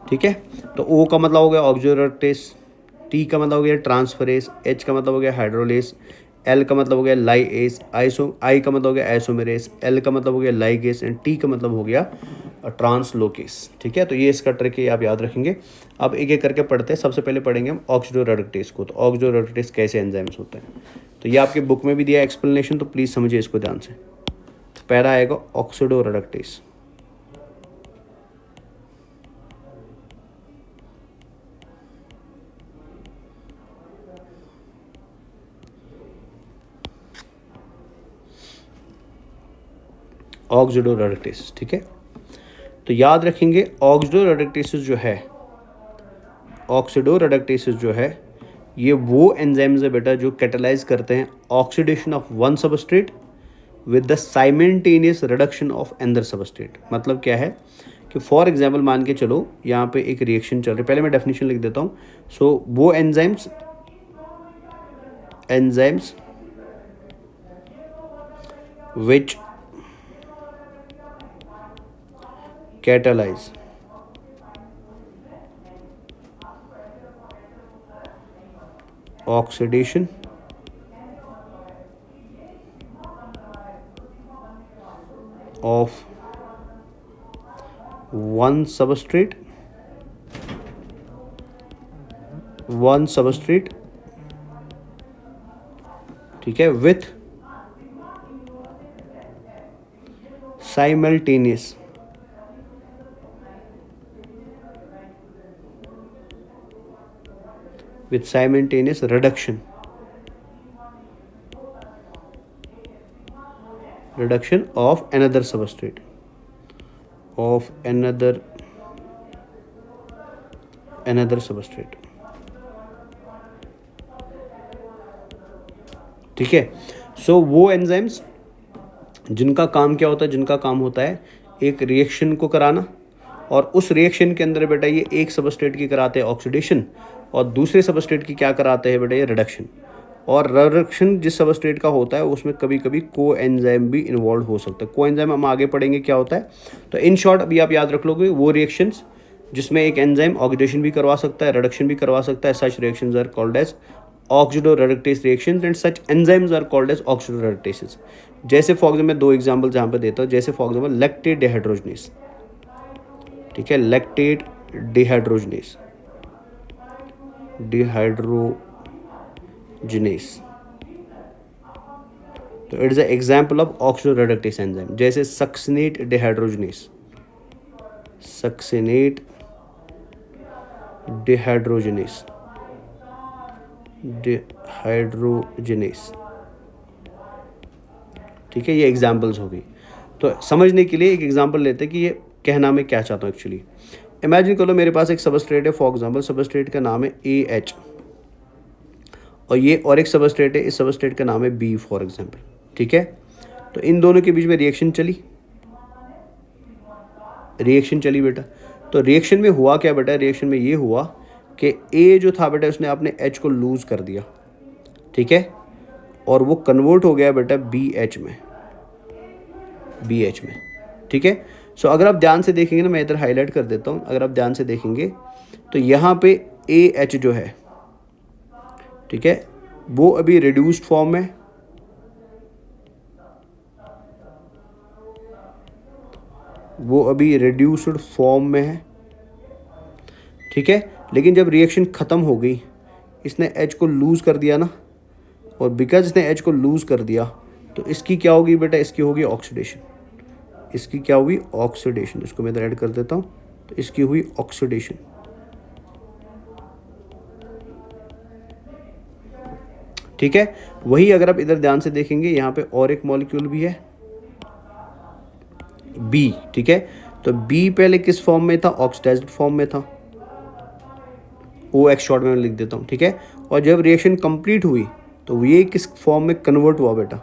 ठीक है। तो O का मतलब हो गया ऑक्सीडेटिव, T का मतलब हो गया ट्रांसफरेस, H का मतलब हो गया हाइड्रोलेस, L का मतलब हो गया लाइएस, I का मतलब हो गया आइसोमेरेस, L का मतलब हो गया लाइगेस एंड T का मतलब हो गया ट्रांसलोकेस, ठीक है। तो ये इसका ट्रिक है, आप याद रखेंगे। अब एक एक करके पढ़ते हैं। सबसे पहले पढ़ेंगे हम ऑक्सीडो रिडक्टेस को। तो ऑक्सीडो रिडक्टेस कैसे एंजाइम्स होते हैं, तो ये आपके बुक में भी दिया है एक्सप्लेनेशन, तो प्लीज़ समझिए इसको ध्यान से। पहला आएगा ऑक्सीडो रिडक्टेस। ऑक्सीडो रिडक्टेस, ठीक है। तो याद रखेंगे ऑक्सीडो रिडक्टेसिस जो है, ऑक्सीडो रिडक्टेसिस जो है ये वो एंजाइम्स है बेटा जो कैटालाइज करते हैं oxidation of one substrate with the simultaneous reduction of another substrate. मतलब क्या है कि फॉर एग्जांपल मान के चलो यहाँ पे एक रिएक्शन चल रही है, पहले मैं डेफिनेशन लिख देता हूँ। सो वो enzymes which catalyze oxidation of one substrate ठीक है with simultaneous reduction of another substrate ठीक है। सो वो एंजाइम्स जिनका काम क्या होता है, जिनका काम होता है एक रिएक्शन को कराना, और उस रिएक्शन के अंदर बेटा ये एक सबस्ट्रेट की कराते हैं ऑक्सीडेशन और दूसरे सबस्ट्रेट की क्या कराते हैं बेटा ये रिडक्शन। और रिडक्शन जिस सबस्ट्रेट का होता है उसमें कभी कभी को एंजाइम भी इन्वॉल्व हो सकता है। को एंजाइम हम आगे पढ़ेंगे क्या होता है। तो इन शॉर्ट अभी आप याद रख लोगे वो रिएक्शंस जिसमें एक एंजाइम ऑक्सीडेशन भी करवा सकता है, रिडक्शन भी करवा सकता है, such reactions are called as oxido reductase reactions and such enzymes are called as oxido reductases. जैसे फॉर एग्जाम्पल मैं दो एग्जाम्पल यहाँ पे देता हूँ, जैसे फॉर एग्जाम्पल लैक्टेट डिहाइड्रोजनेस, ठीक है, लैक्टेट डिहाइड्रोजनेस तो it is a example of oxido reductase enzyme. जैसे सक्सिनेट डिहाइड्रोजनेस ठीक है, ये एग्जाम्पल्स हो गई। तो समझने के लिए एक एग्जाम्पल लेते हैं कि ये कहना मैं क्या चाहता हूँ एक्चुअली। इमेजिन कर लो मेरे पास एक सबस्ट्रेट है, फॉर एग्जांपल सबस्ट्रेट का नाम है AH और ये और एक सबस्ट्रेट है, इस सबस्ट्रेट का नाम है B फॉर एग्जांपल, ठीक है। तो इन दोनों के बीच में रिएक्शन चली बेटा। तो रिएक्शन में हुआ क्या बेटा, रिएक्शन में ये हुआ कि A जो था बेटा उसने अपने H को लूज कर दिया, ठीक है, और वो कन्वर्ट हो गया बेटा BH में, ठीक है। सो अगर आप ध्यान से देखेंगे ना, मैं इधर हाईलाइट कर देता हूँ, अगर आप ध्यान से देखेंगे तो यहाँ पे AH जो है, ठीक है, वो अभी रिड्यूस्ड फॉर्म में, है, ठीक है। लेकिन जब रिएक्शन ख़त्म हो गई इसने H को लूज़ कर दिया ना, और बिकॉज इसने H को लूज़ कर दिया तो इसकी क्या होगी बेटा, इसकी होगी ऑक्सीडेशन। इसकी क्या हुई, ऑक्सीडेशन। इसको मैं इधर ऐड कर देता हूँ, तो इसकी हुई ऑक्सीडेशन, ठीक है। वही अगर आप इधर ध्यान से देखेंगे यहाँ पे और एक मॉलिक्यूल भी है B, ठीक है। तो B पहले किस फॉर्म में था, ऑक्सीडाइज्ड फॉर्म में था, OX शॉर्ट में लिख देता हूँ, ठीक है। और जब रिएक्शन कंप्लीट हुई तो ये किस फॉर्म में कन्वर्ट हुआ बेटा,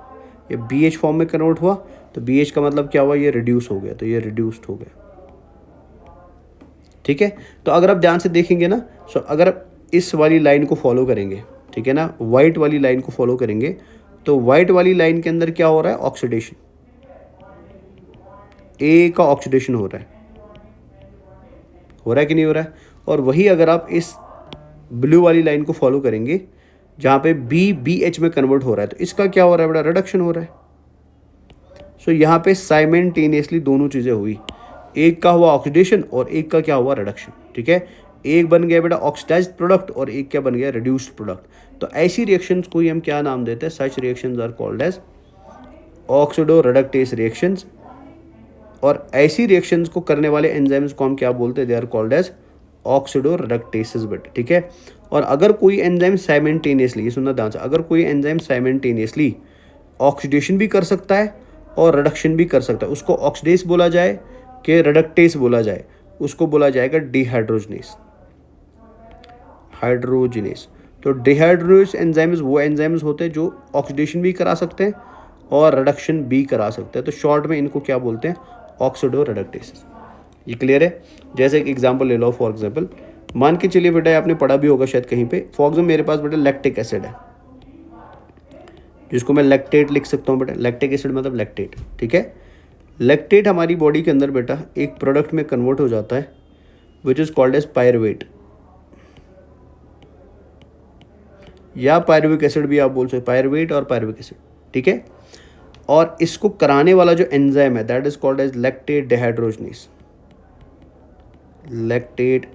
ये BH फॉर्म में कन्वर्ट हुआ। तो BH का मतलब क्या हुआ, ये रिड्यूस हो गया, तो ये रिड्यूस्ड हो गया, ठीक है। तो अगर आप ध्यान से देखेंगे ना, सो अगर आप इस वाली लाइन को फॉलो करेंगे, ठीक है ना, वाइट वाली लाइन को फॉलो करेंगे, तो वाइट वाली लाइन के अंदर क्या हो रहा है, ऑक्सीडेशन, A का ऑक्सीडेशन हो रहा है कि नहीं हो रहा है। और वही अगर आप इस ब्लू वाली लाइन को फॉलो करेंगे जहाँ पे B BH में कन्वर्ट हो रहा है, तो इसका क्या हो रहा है बेटा, रिडक्शन हो रहा है। सो यहाँ पे साइमल्टेनियसली दोनों चीज़ें हुई, एक का हुआ ऑक्सीडेशन और एक का क्या हुआ, रिडक्शन, ठीक है। एक बन गया बेटा ऑक्सीडाइज्ड प्रोडक्ट और एक क्या बन गया, रिड्यूस्ड प्रोडक्ट। तो ऐसी रिएक्शंस को ही हम क्या नाम देते हैं, such reactions are called as oxido reductase reactions, और ऐसी रिएक्शंस को करने वाले एंजाइम्स को हम क्या बोलते हैं, they are called as oxido reductases बेटा, ठीक है। और अगर कोई एंजाइम साइमल्टेनियसली, ये सुनना ध्यान से, अगर कोई एंजाइम साइमल्टेनियसली ऑक्सीडेशन भी कर सकता है और रिडक्शन भी कर सकता है, उसको ऑक्सीडेस बोला जाए कि रिडक्टेस बोला जाए, उसको बोला जाएगा डिहाइड्रोजनेस, हाइड्रोजिनेस। तो डिहाइड्रोजिनेस एंजाइम्स वो एंजाइम्स होते हैं जो ऑक्सीडेशन भी करा सकते हैं और रिडक्शन भी करा सकते हैं। तो शॉर्ट में इनको क्या बोलते हैं, ऑक्सीडो रिडक्टेसेस। ये क्लियर है। जैसे एक एग्जांपल ले लो, फॉर एग्जांपल मान के चलिए बेटा, आपने पढ़ा भी होगा शायद कहीं पे, फॉर एग्जांपल मेरे पास बेटा लैक्टिक एसिड है, जिसको मैं लैक्टेट लिख सकता हूँ बेटा। लैक्टिक एसिड मतलब लैक्टेट, ठीक है। लैक्टेट हमारी बॉडी के अंदर बेटा एक प्रोडक्ट में कन्वर्ट हो जाता है which is called as pyruvate, या पायरुविक एसिड भी आप बोल सकते, पायरुवेट और पायरुविक एसिड, ठीक है। और इसको कराने वाला जो एंजाइम है that is called as lactate dehydrogenase, lactate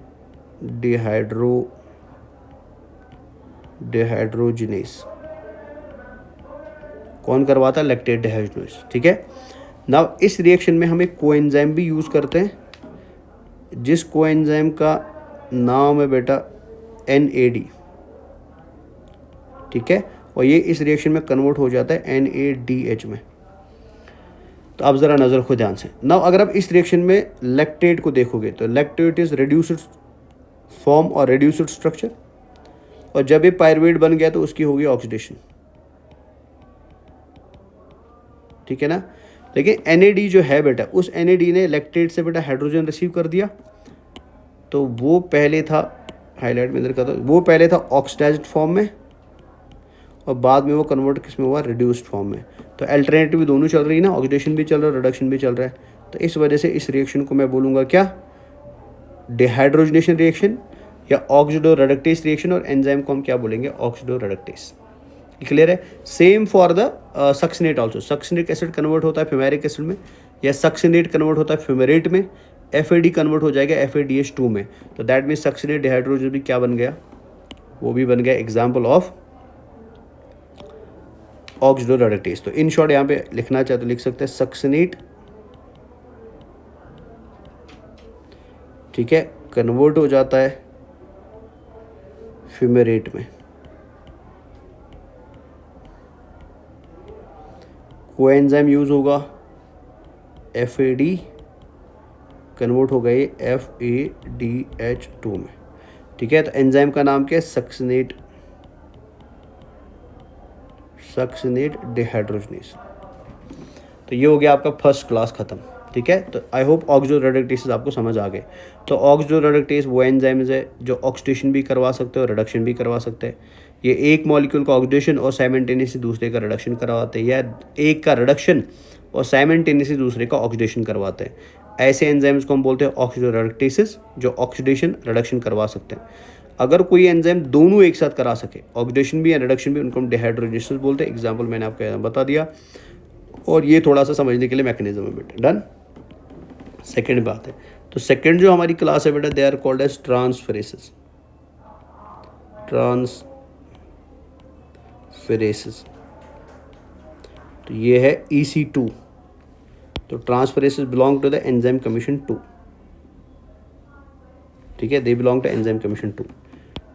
dehydrogenase. कौन करवाता है, लैक्टेट डिहाइड्रोजिनेस, ठीक है। नाउ इस रिएक्शन में हम एक कोएंजाइम भी यूज करते हैं, जिस कोएंजाइम का नाम है बेटा NAD, ठीक है। और ये इस रिएक्शन में कन्वर्ट हो जाता है NADH में। तो आप ज़रा नज़र को ध्यान से। नाउ अगर आप इस रिएक्शन में लैक्टेट को देखोगे तो लैक्टेट इज रिड्यूस्ड फॉर्म और रिड्यूस्ड स्ट्रक्चर, और जब ये पायरुवेट बन गया तो उसकी होगी ऑक्सीडेशन, ठीक है ना। लेकिन NAD जो है बेटा, उस NAD ने लैक्टेट से बेटा हाइड्रोजन रिसीव कर दिया, तो वो पहले था, हाईलाइट में इधर का, तो वो पहले था ऑक्सीडाइज्ड फॉर्म में और बाद में वो कन्वर्ट किस में हुआ, रिड्यूस्ड फॉर्म में। तो अल्टरनेटिव भी दोनों चल रही है ना, ऑक्सीडेशन भी चल रहा है, रिडक्शन भी चल रहा है। तो इस वजह से इस रिएक्शन को मैं बोलूँगा क्या, डिहाइड्रोजनेशन रिएक्शन या ऑक्सीडो रिडक्टेस रिएक्शन, और एंजाइम को हम क्या बोलेंगे, ऑक्सीडो रिडक्टेस। क्लियर है। Same for the succinate also, succinic acid convert होता है फ्यूमेरिक एसिड में, या सक्सिनेट कन्वर्ट होता है फ्यूमेरेट में, FAD कन्वर्ट हो जाएगा FADH2 में। तो दैट मीन्स सक्सिनेट डिहाइड्रोजन भी क्या बन गया, वो भी बन गया एग्जाम्पल ऑफ ऑक्सीडो रिडक्टेस। तो इन शॉर्ट यहाँ पे लिखना चाहे तो लिख सकते हैं सक्सिनेट, ठीक है, कन्वर्ट हो जाता है फ्यूमेरेट में, कोएंजाइम यूज होगा FAD, कन्वर्ट हो गए FADH2 में, ठीक है। तो एंजाइम का नाम क्या है, सक्सिनेट डिहाइड्रोजनेस। तो ये हो गया आपका फर्स्ट क्लास खत्म, ठीक है। तो आई होप ऑक्सीडो रिडक्टेसेस आपको समझ आ गए। तो ऑक्सीडो रिडक्टेस वो एंजाइम्स है जो ऑक्सीडेशन भी करवा सकते हैं और रिडक्शन भी करवा सकते हैं। ये एक मॉलिक्यूल का ऑक्सीडेशन और साइमल्टेनियसली दूसरे का रिडक्शन करवाते हैं, या एक का रिडक्शन और साइमल्टेनियसली दूसरे का ऑक्सीडेशन करवाते हैं। ऐसे एंजाइम्स को हम बोलते हैं ऑक्सीडो रिडक्टेसेस, जो ऑक्सीडेशन रिडक्शन करवा सकते हैं। अगर कोई एंजाइम दोनों एक साथ करा सके, ऑक्सीडेशन भी या रिडक्शन भी, उनको हम डिहाइड्रोजनेस बोलते हैं। एग्जाम्पल मैंने आपको बता दिया, और ये थोड़ा सा समझने के लिए मैकेनिज्म है बेटा। डन। सेकेंड बात है, तो सेकेंड जो हमारी क्लास है बेटा, they are called as transferases, transferases. तो ये है EC2। तो transferases belong to the enzyme commission 2, ठीक है, they belong to enzyme commission 2।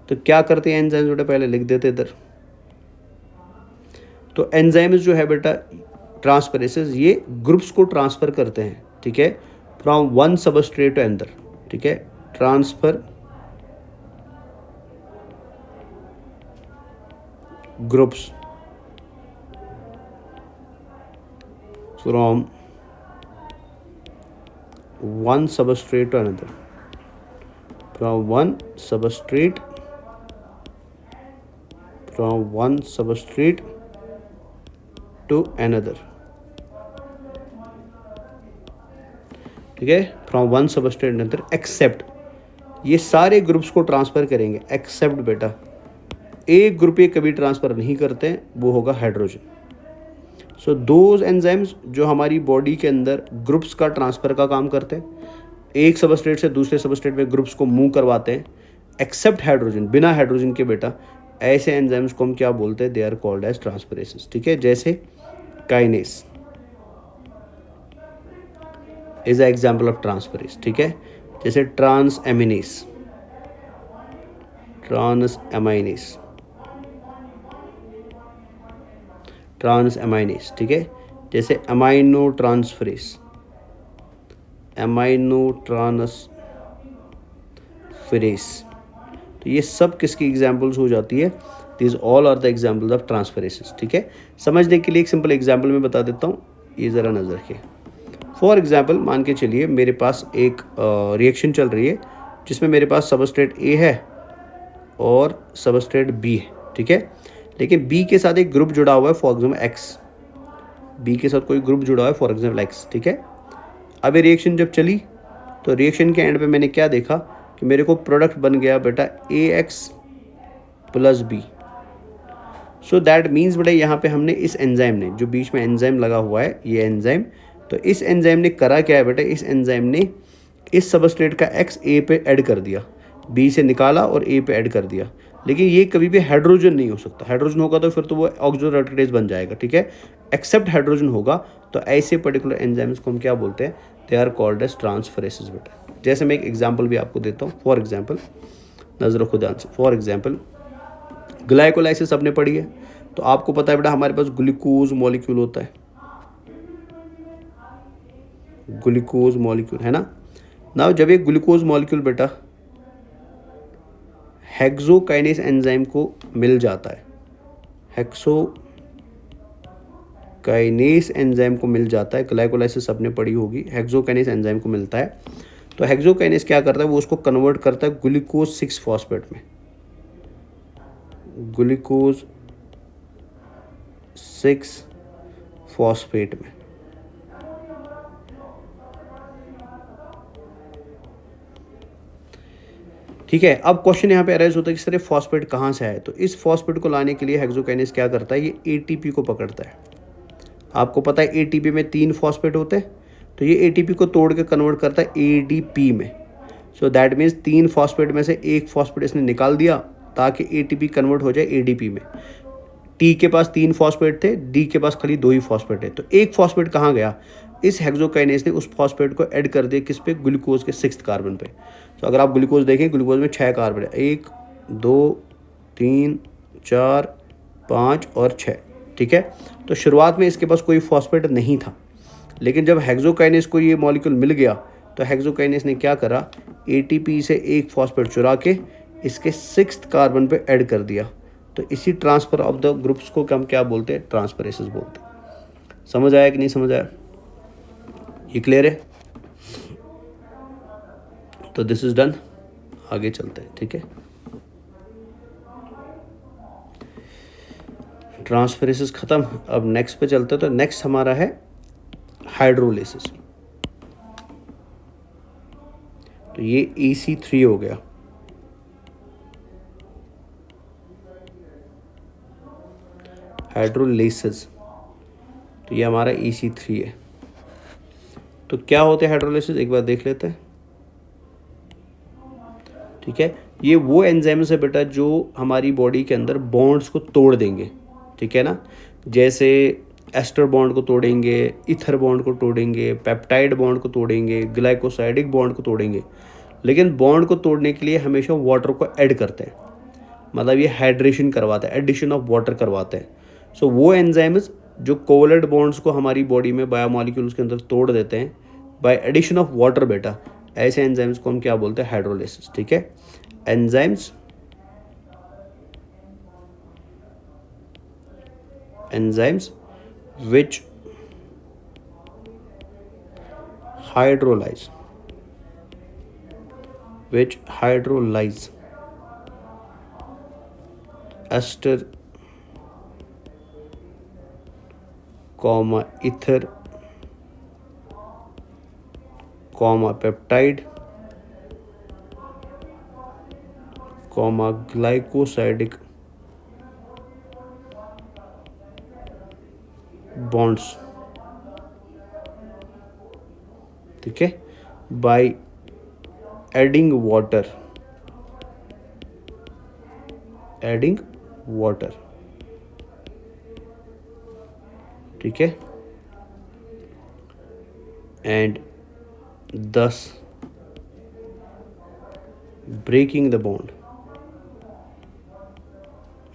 तो क्या करते हैं एंजाइम्स बेटा, पहले लिख देते इधर। तो एंजाइम्स जो है बेटा ट्रांसफेरेसेस, ये ग्रुप्स को ट्रांसफर करते हैं, ठीक है, from one substrate to another, ठीक है। Transfer groups from one substrate to another, from one substrate to another, ठीक है, from one substrate another, except, ये सारे ग्रुप्स को ट्रांसफर करेंगे, एक्सेप्ट बेटा एक ग्रुप ये कभी ट्रांसफर नहीं करते हैं, वो होगा हाइड्रोजन। सो दोज एंजाइम्स जो हमारी बॉडी के अंदर ग्रुप्स का ट्रांसफ़र का काम करते हैं, एक सबस्ट्रेट से दूसरे सबस्ट्रेट में ग्रुप्स को मूव करवाते हैं, एक्सेप्ट हाइड्रोजन, बिना हाइड्रोजन के बेटा, ऐसे एंजाइम्स को हम क्या बोलते हैं, दे आर कॉल्ड एज ट्रांसफरेसेस, ठीक है। जैसे kinase, is a example of transferase, ठीक है। जैसे ट्रांस एमिनेस, ट्रांस एमाइनेस, ट्रांस एमाइनेस, ठीक है। जैसे अमाइनो ट्रांसफरेज, अमाइनो ट्रांसफरेज, तो ये सब किसकी एग्जाम्पल्स हो जाती है? This all are the examples of transferases, ठीक है। समझने के लिए एक सिंपल एग्जाम्पल मैं बता देता हूँ, ये ज़रा नज़र रखिए। फॉर एग्जाम्पल मान के चलिए मेरे पास एक रिएक्शन चल रही है जिसमें मेरे पास सबस्ट्रेट ए है और सबस्ट्रेट बी है, ठीक है। लेकिन बी के साथ एक ग्रुप जुड़ा हुआ है, फॉर एग्जाम्पल एक्स, बी के साथ कोई ग्रुप जुड़ा हुआ है फॉर एग्जाम्पल एक्स, ठीक है। अब ये रिएक्शन जब चली तो रिएक्शन के एंड पे मैंने क्या देखा कि मेरे को प्रोडक्ट बन गया बेटा A X plus B. So that means बेटा यहाँ पे हमने इस एंजाइम ने, जो बीच में एंजाइम लगा हुआ है ये एंजाइम, तो इस एंजाइम ने करा क्या है बेटा, इस एंजाइम ने इस सबस्ट्रेट का एक्स ए पे ऐड कर दिया, बी से निकाला और ए पे ऐड कर दिया। लेकिन ये कभी भी हाइड्रोजन नहीं हो सकता, हाइड्रोजन होगा तो फिर तो वो ऑक्सीजोरेटेज बन जाएगा, ठीक है। एक्सेप्ट हाइड्रोजन होगा तो ऐसे पर्टिकुलर एंजाइम्स को हम क्या बोलते हैं? दे आर कॉल्ड एज ट्रांसफरेसेस बेटा। जैसे मैं एक एग्जाम्पल भी आपको देता हूँ, फॉर एग्जाम्पल नजर रखो ध्यान से। फॉर एग्जाम्पल ग्लाइकोलाइसिस आपने पढ़ी है, तो आपको पता है बेटा हमारे पास ग्लूकोज मॉलिक्यूल होता है, ग्लूकोज मॉलिक्यूल है ना। ना जब एक ग्लूकोज मॉलिक्यूल बेटा हेक्सोकाइनेस एंजाइम को मिल जाता है, हेक्सोकाइनेस एंजाइम को मिल जाता है, ग्लाइकोलाइसिस आपने पढ़ी होगी, हेक्सोकाइनेस एंजाइम को मिलता है, तो हेक्सोकाइनेस क्या करता है, वो उसको कन्वर्ट करता है ग्लूकोज 6 फॉस्फेट में, ग्लूकोज 6 फॉस्फेट में, ठीक है। अब क्वेश्चन यहाँ पे अराइज होता है कि सर फॉस्फेट कहाँ से आए, तो इस फॉस्फेट को लाने के लिए हेक्सोकाइनेस क्या करता है, ये एटीपी को पकड़ता है। आपको पता है एटीपी में 3 फॉस्फेट होते हैं, तो ये एटीपी को तोड़ के कन्वर्ट करता है एडीपी में। सो दैट मीन्स 3 फॉस्फेट में से एक फॉस्फेट इसने निकाल दिया ताकि एटीपी कन्वर्ट हो जाए एडीपी में। टी के पास 3 फॉस्फेट थे, डी के पास खाली 2 ही फॉस्फेट है, तो एक फॉस्फेट कहाँ गया, इस हेक्सोकाइनेस ने उस फॉस्फेट को ऐड कर दिया किस पे, ग्लूकोज के 6th कार्बन पे। तो अगर आप ग्लूकोज देखें, ग्लूकोज में 6 कार्बन है, 1 2 3 4 5 और 6, ठीक है। तो शुरुआत में इसके पास कोई फॉस्फेट नहीं था, लेकिन जब हेक्सोकाइनेस को ये मॉलिक्यूल मिल गया तो हेक्सोकाइनेस ने क्या करा, एटीपी से एक फॉस्फेट चुरा के इसके 6th कार्बन पे ऐड कर दिया। तो इसी ट्रांसफर ऑफ द ग्रुप्स को हम क्या बोलते हैं, ट्रांसफरेसेस बोलते हैं। समझ आया कि नहीं समझ आया, ये क्लियर है? तो दिस इज डन, आगे चलते हैं, ठीक है। ट्रांसफरेसेस खत्म, अब नेक्स्ट पे चलते हैं। तो नेक्स्ट हमारा है हाइड्रोलिसिस। तो ये EC3 हो गया, हाइड्रोलिसिस, तो ये हमारा EC3 है। तो क्या होते हैं हाइड्रोलिसिस, एक बार देख लेते हैं, ठीक है। ये वो एंजाइम्स है बेटा जो हमारी बॉडी के अंदर बॉन्ड्स को तोड़ देंगे, ठीक है ना। जैसे एस्टर बॉन्ड को तोड़ेंगे, इथर बॉन्ड को तोड़ेंगे, पेप्टाइड बॉन्ड को तोड़ेंगे, ग्लाइकोसाइडिक बॉन्ड को तोड़ेंगे। लेकिन बॉन्ड को तोड़ने के लिए हमेशा वाटर को ऐड करते हैं, मतलब ये हाइड्रेशन करवाता है, एडिशन ऑफ वाटर करवाते हैं। सो वो एंजाइम्स जो कोवलेंट बॉन्ड्स को हमारी बॉडी में बायोमॉलिक्यूल्स के अंदर तोड़ देते हैं बाय एडिशन ऑफ वाटर बेटा, ऐसे एंजाइम्स को हम क्या बोलते हैं, हाइड्रोलिसिस, ठीक है। Enzymes which hydrolyze ester, ether, peptide, glycosidic bonds, ठीक है, बाय एडिंग वाटर, ठीक है, and thus breaking the bond,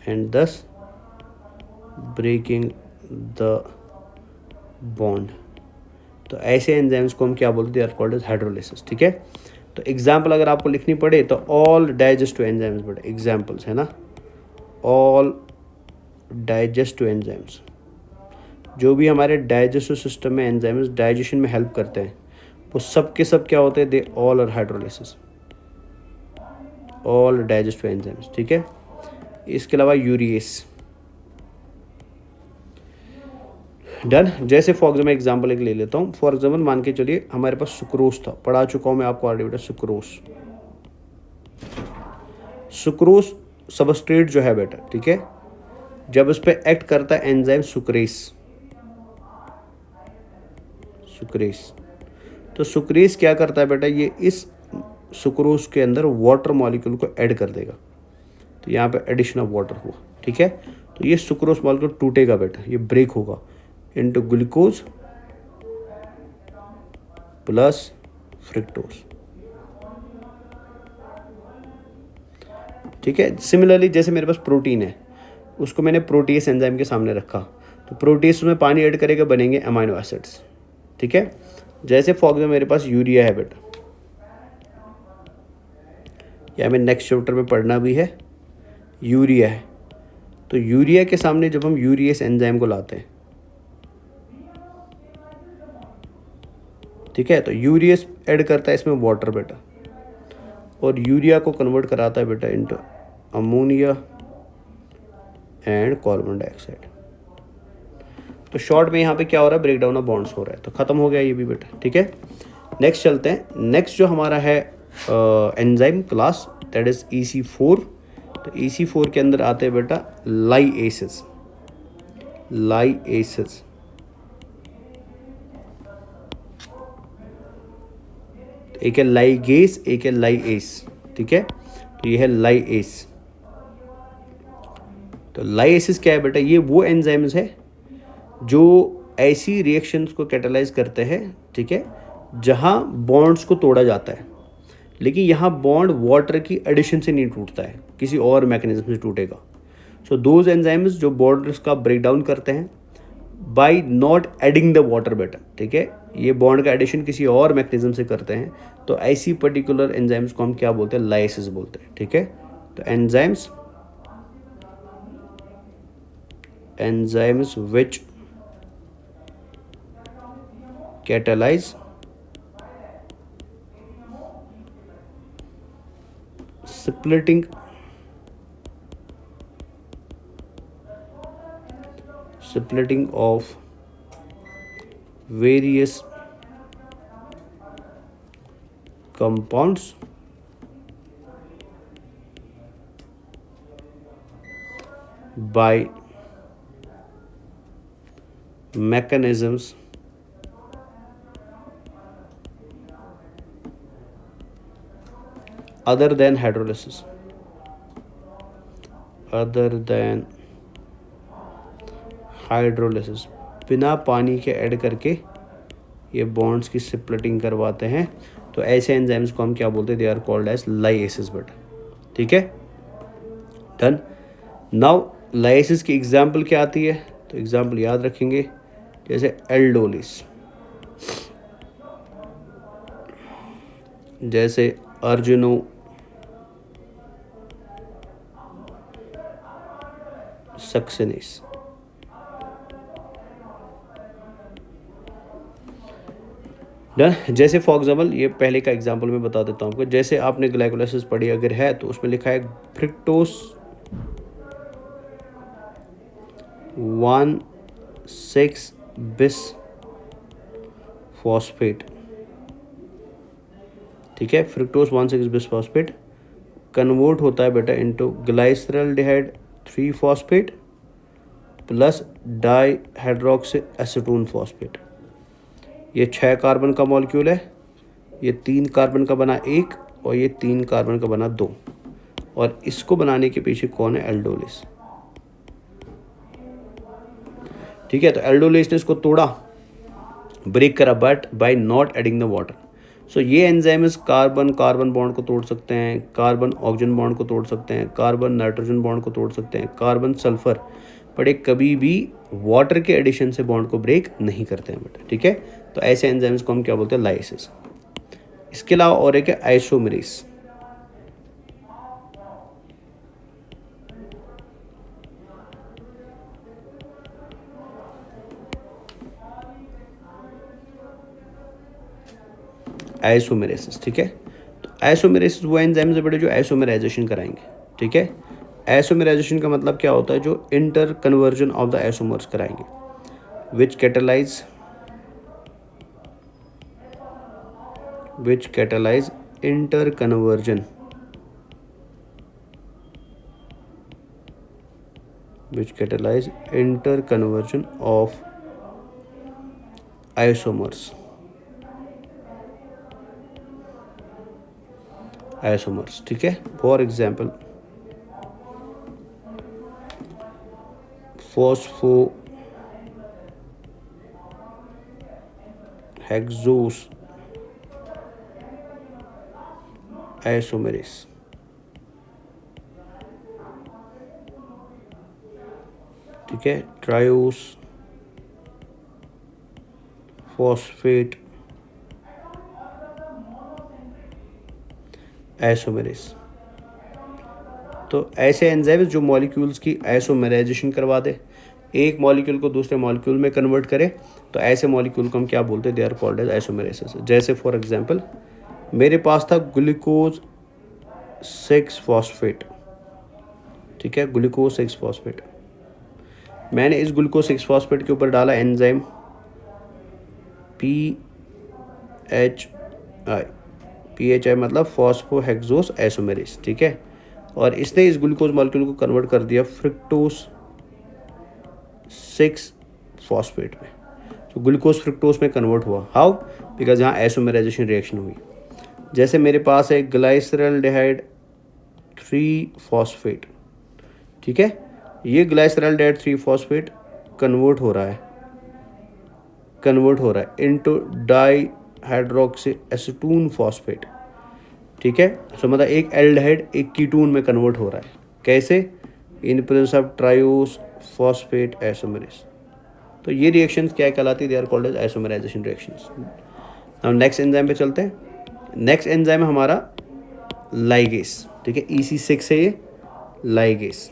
and thus breaking the bond. तो ऐसे एंजाइम्स को हम क्या बोलते हैं, आर कॉल्ड एज हाइड्रोलाइसिस। ठीक है, तो एग्जाम्पल अगर आपको लिखनी पड़े तो all digestive enzymes, but examples है ना, ऑल डाइजेस्टिव एंजाइम्स, जो भी हमारे डाइजेस्टिव सिस्टम में एंजाइम्स डाइजेशन में हेल्प करते हैं, वो सब के सब क्या होते हैं, they all are hydrolysis, all digestive enzymes. ठीक है, इसके अलावा यूरिएस, डन। जैसे फॉर एग्जाम्पल एग्जाम्पल एक ले लेता हूँ, फॉर एग्जाम्पल मान के चलिए हमारे पास सुक्रोज था, पढ़ा चुका हूँ मैं आपको ऑलरेडी बेटा सुक्रोज। सुक्रोज सबस्ट्रेट जो है बेटा, ठीक है, जब उस पर एक्ट करता है एंजाइम सुक्रेस, सुक्रेस, तो सुक्रेस क्या करता है बेटा, ये इस सुक्रोज के अंदर वाटर मॉलिक्यूल को ऐड कर देगा, तो यहाँ पे एडिशन ऑफ वाटर हुआ। ठीक है, तो ये सुक्रोज मॉलिक्यूल टूटेगा बेटा, ये ब्रेक होगा इनटू ग्लूकोज प्लस फ्रक्टोज। ठीक है, सिमिलरली जैसे मेरे पास प्रोटीन है, उसको मैंने प्रोटीएस एंजाइम के सामने रखा, तो प्रोटीएस में पानी ऐड करेगा, बनेंगे अमाइनो एसिड्स। ठीक है, जैसे फॉर एग्जाम्पल मेरे पास यूरिया है बेटा, या हमें नेक्स्ट चैप्टर में पढ़ना भी है, यूरिया है, तो यूरिया के सामने जब हम यूरिएस एंजाइम को लाते हैं, ठीक है, तो यूरियस ऐड करता है इसमें वाटर बेटा, और यूरिया को कन्वर्ट कराता है बेटा into ammonia and carbon dioxide. तो शॉर्ट में यहाँ पे क्या हो रहा है, ब्रेक डाउन ऑफ बॉन्ड्स हो रहा है, तो खत्म हो गया ये भी बेटा। ठीक है, नेक्स्ट चलते हैं। नेक्स्ट जो हमारा है enzyme class, that is EC4। तो EC4 के अंदर आते हैं बेटा लाइएसेस, लाइएसेस, एक है लाइगेस, एक है लाइएस। ठीक है, तो ये है लाइएस। तो लाइएसिस क्या है बेटा, ये वो एंजाइम्स है जो ऐसी रिएक्शंस को कैटालाइज करते हैं, ठीक है, जहां बॉन्ड्स को तोड़ा जाता है, लेकिन यहाँ बॉन्ड वाटर की एडिशन से नहीं टूटता है, किसी और मैकेनिज्म से टूटेगा। सो दोज एंजाइम्स जो बॉन्ड्स का ब्रेक डाउन करते हैं by not adding the water बेटा। ठीक है, ये बॉन्ड का एडिशन किसी और मैकेनिज्म से करते हैं, तो ऐसी पर्टिकुलर एंजाइम्स को हम क्या बोलते हैं, लाइसिस बोलते हैं। ठीक है, तो enzymes which catalyse splitting of various compounds by mechanisms other than hydrolysis, बिना पानी के ऐड करके ये बॉन्ड्स की स्प्लिटिंग करवाते हैं, तो ऐसे एंजाइम्स को हम क्या बोलते हैं, दे आर कॉल्ड एज लाइएसिस बेटा। ठीक है, डन। नाउ लाइएसिस की एग्जाम्पल क्या आती है, तो एग्जाम्पल याद रखेंगे, जैसे एल्डोलिस, जैसे अर्जुनो सक्सेनेस। डन। जैसे फॉर एग्जाम्पल ये पहले का एग्जाम्पल मैं बता देता हूँ आपको, जैसे आपने ग्लाइकोलाइसिस पढ़ी अगर है, तो उसमें लिखा है फ्रक्टोस 1,6 बिस फॉस्फेट। ठीक है, फ्रक्टोस 1,6 बिस फॉस्फेट कन्वर्ट होता है बेटा into glyceraldehyde 3 phosphate plus dihydroxy acetone phosphate. ये 6 कार्बन का मॉलिक्यूल है, ये 3 कार्बन का बना 1 और ये 3 कार्बन का बना 2, और इसको बनाने के पीछे कौन है, एल्डोलिस। ठीक है, तो एल्डोलिस ने इसको तोड़ा, ब्रेक करा, but by not adding the water. So ये एंजाइम्स कार्बन कार्बन बॉन्ड को तोड़ सकते हैं, कार्बन ऑक्सीजन बॉन्ड को तोड़ सकते हैं, कार्बन नाइट्रोजन बॉन्ड को तोड़ सकते हैं, कार्बन सल्फर, बट ये कभी भी वाटर के एडिशन से बॉन्ड को ब्रेक नहीं करते हैं बेटा, ठीक है। तो ऐसे एंजाइम्स को हम क्या बोलते हैं, लाइसिस। इसके अलावा और एक है आइसोमेरेस। आइसोमेरेसिस, ठीक है। तो आइसोमेरेसिस वो एंजाइम्स है बेटे जो आइसोमेराइजेशन कराएंगे, ठीक है। आइसोमेराइजेशन का मतलब क्या होता है, जो inter conversion of the isomers कराएंगे, which catalyse inter conversion, of isomers, ठीक है। For example phospho hexose isomerase, ठीक है। Triose phosphate isomerase. तो ऐसे एंजाइम्स जो मॉलिक्यूल्स की आइसोमेराइजेशन करवा दे, एक मॉलिक्यूल को दूसरे मॉलिक्यूल में कन्वर्ट करे, तो ऐसे मॉलिक्यूल को हम क्या बोलते हैं, दे आर कॉल्ड एज आइसोमेरेसिस। जैसे फॉर एग्जांपल मेरे पास था ग्लूकोज 6 फॉस्फेट, ठीक है, ग्लूकोज 6 फॉस्फेट। मैंने इस ग्लूकोज 6 फॉस्फेट के ऊपर डाला एंजाइम PHI मतलब फॉस्फोहेक्सोस आइसोमेरेस, ठीक है। और इसने इस ग्लूकोज मॉलिक्यूल को कन्वर्ट कर दिया फ्रुक्टोज 6 फॉस्फेट में। तो ग्लूकोज फ्रुक्टोज में कन्वर्ट हुआ, हाउ, बिकॉज यहाँ आइसोमेराइजेशन रिएक्शन हुई। जैसे मेरे पास है ग्लाइसरल्डेहाइड 3 फॉस्फेट, ठीक है। ये ग्लाइसरल्डेहाइड 3 फॉस्फेट कन्वर्ट हो रहा है इनटू डाईहाइड्रोक्सी एसीटोन फॉस्फेट, ठीक है। सो मतलब एक एल्डिहाइड एक कीटोन में कन्वर्ट हो रहा है, कैसे, in presence of triose phosphate isomerase. तो ये रिएक्शंस क्या कहलाती है, they are called as isomerization reactions. हम नेक्स्ट एंजाइम पे चलते हैं। नेक्स्ट एंजाइम हमारा लाइगेस, ठीक है। EC6 है ये लाइगेस।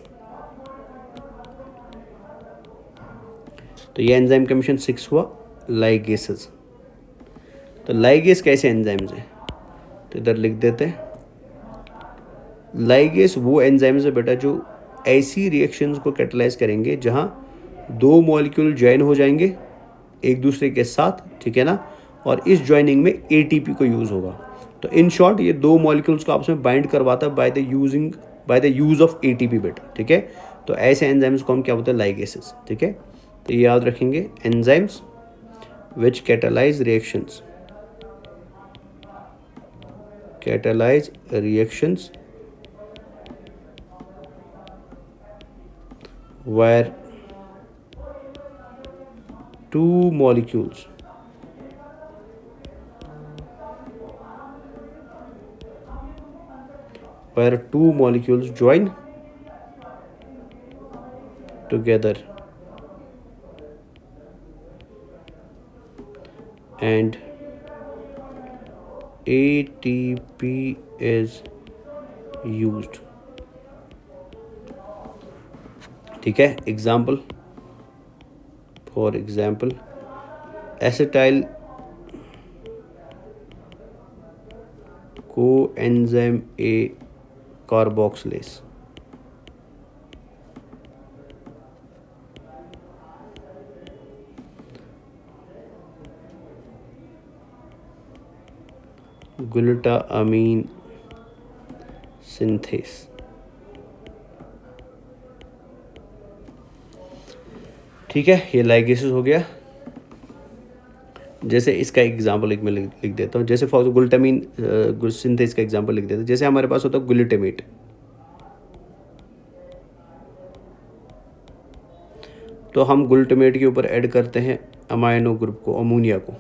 तो ये एंजाइम का मिशन 6 हुआ, लाइगेसेस। तो लाइगेस कैसे एंजाइम्स हैं, तो इधर लिख देते हैं। लाइगेस वो एंजाइम्स है बेटा जो ऐसी रिएक्शंस को कैटलाइज करेंगे जहां दो मॉलिक्यूल ज्वाइन हो जाएंगे एक दूसरे के साथ, ठीक है ना, और इस ज्वाइनिंग में ATP को यूज़ होगा। तो इन शॉर्ट ये दो मॉलिक्यूल्स को आपस में बाइंड करवाता है by the use of ATP बेटा, ठीक है। तो ऐसे एंजाइम्स को हम क्या बोलते हैं, लाइगेसेस, ठीक है। तो ये याद रखेंगे, enzymes which catalyse reactions where two molecules join together and ATP is used, ठीक है। Example, for example acetyl co enzyme A carboxylase, glutamine synthase, ठीक है। ये लाइगेसेस हो गया। जैसे इसका एग्जांपल एक मैं लिख देता हूँ, जैसे फॉर ग्लूटामाइन सिंथेस का एग्जांपल लिख देता हूँ। जैसे हमारे पास होता है ग्लूटामेट, तो हम ग्लूटामेट के ऊपर ऐड करते हैं अमाइनो ग्रुप को, अमोनिया को,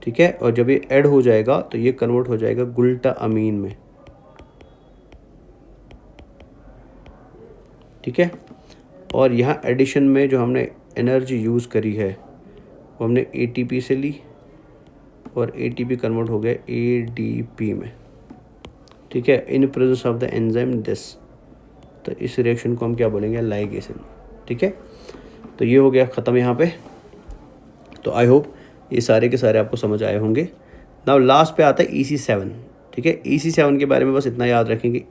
ठीक है। और जब ये ऐड हो जाएगा तो ये कन्वर्ट हो जाएगा गुल्टा अमीन में, ठीक है। और यहाँ एडिशन में जो हमने एनर्जी यूज़ करी है वो हमने ATP से ली और ATP कन्वर्ट हो गया ADP में, ठीक है, इन presence of the enzyme this. तो इस रिएक्शन को हम क्या बोलेंगे, लाइगेशन, ठीक है। तो ये हो गया ख़त्म यहाँ पे। तो आई होप ये सारे के सारे आपको समझ आए होंगे। नाउ लास्ट पे आता है EC7, ठीक है। EC7 के बारे में बस इतना याद रखेंगे,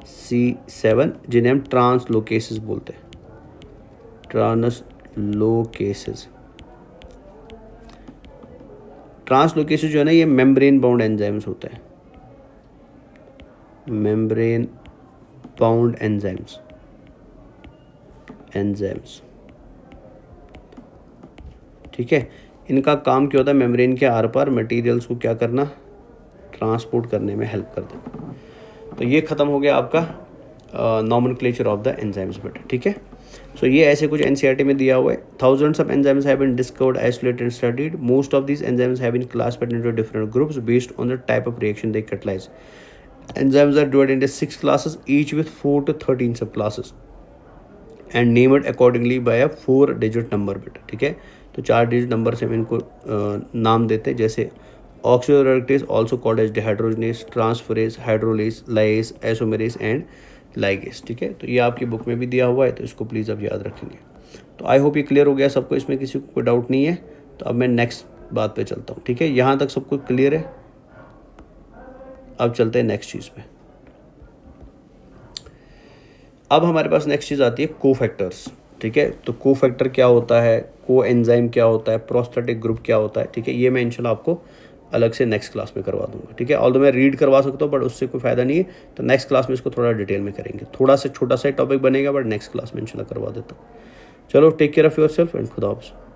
EC7 जिन्हें हम ट्रांसलोकेसेस बोलते हैं, ट्रांसलोकेसेस। ट्रांसलोकेसेस जो है ना ये मेम्ब्रेन बाउंड एंजाइम्स होते हैं, मेम्ब्रेन बाउंड एंजाइम्स, ठीक है। इनका काम क्या होता है, मेम्ब्रेन के आर पार मटेरियल्स को क्या करना, ट्रांसपोर्ट करने में हेल्प कर देना। तो ये ख़त्म हो गया आपका नॉमेनक्लेचर ऑफ द एंजाइम्स बेटा, ठीक है। सो ये ऐसे कुछ NCERT में दिया हुआ है। Thousands of enzymes have been discovered, isolated and studied. Most of these enzymes have been classified into different groups based on the type of reaction they catalyse. Enzymes are divided into 6 classes, each with 4 to 13 subclasses and named accordingly by a 4-digit number बेटा, ठीक है। तो 4 डिजिट नंबर से हम इनको नाम देते हैं, जैसे oxidoreductase also called as dehydrogenase, transferase, hydrolase, lyase, isomerase and ligase, ठीक है। तो ये आपकी बुक में भी दिया हुआ है, तो इसको प्लीज़ आप याद रखेंगे। तो आई होप ये क्लियर हो गया सबको, इसमें किसी को कोई डाउट नहीं है। तो अब मैं नेक्स्ट बात पे चलता हूँ, ठीक है। यहाँ तक सबको क्लियर है। अब चलते हैं नेक्स्ट चीज़ पे। अब हमारे पास नेक्स्ट चीज़ आती है कोफैक्टर्स, ठीक है। तो कोफैक्टर क्या होता है, को एंजाइम क्या होता है, प्रोस्थेटिक ग्रुप क्या होता है, ठीक है। ये मैं इंशाल्लाह आपको अलग से नेक्स्ट क्लास में करवा दूंगा, ठीक है। ऑल्दो मैं रीड करवा सकता हूँ बट उससे कोई फ़ायदा नहीं है। तो नेक्स्ट क्लास में इसको थोड़ा डिटेल में करेंगे, थोड़ा सा छोटा सा टॉपिक बनेगा बट नेक्स्ट क्लास में इंशाल्लाह करवा देता हूँ। चलो, take care of yourself and खुदा हाफ़िज़।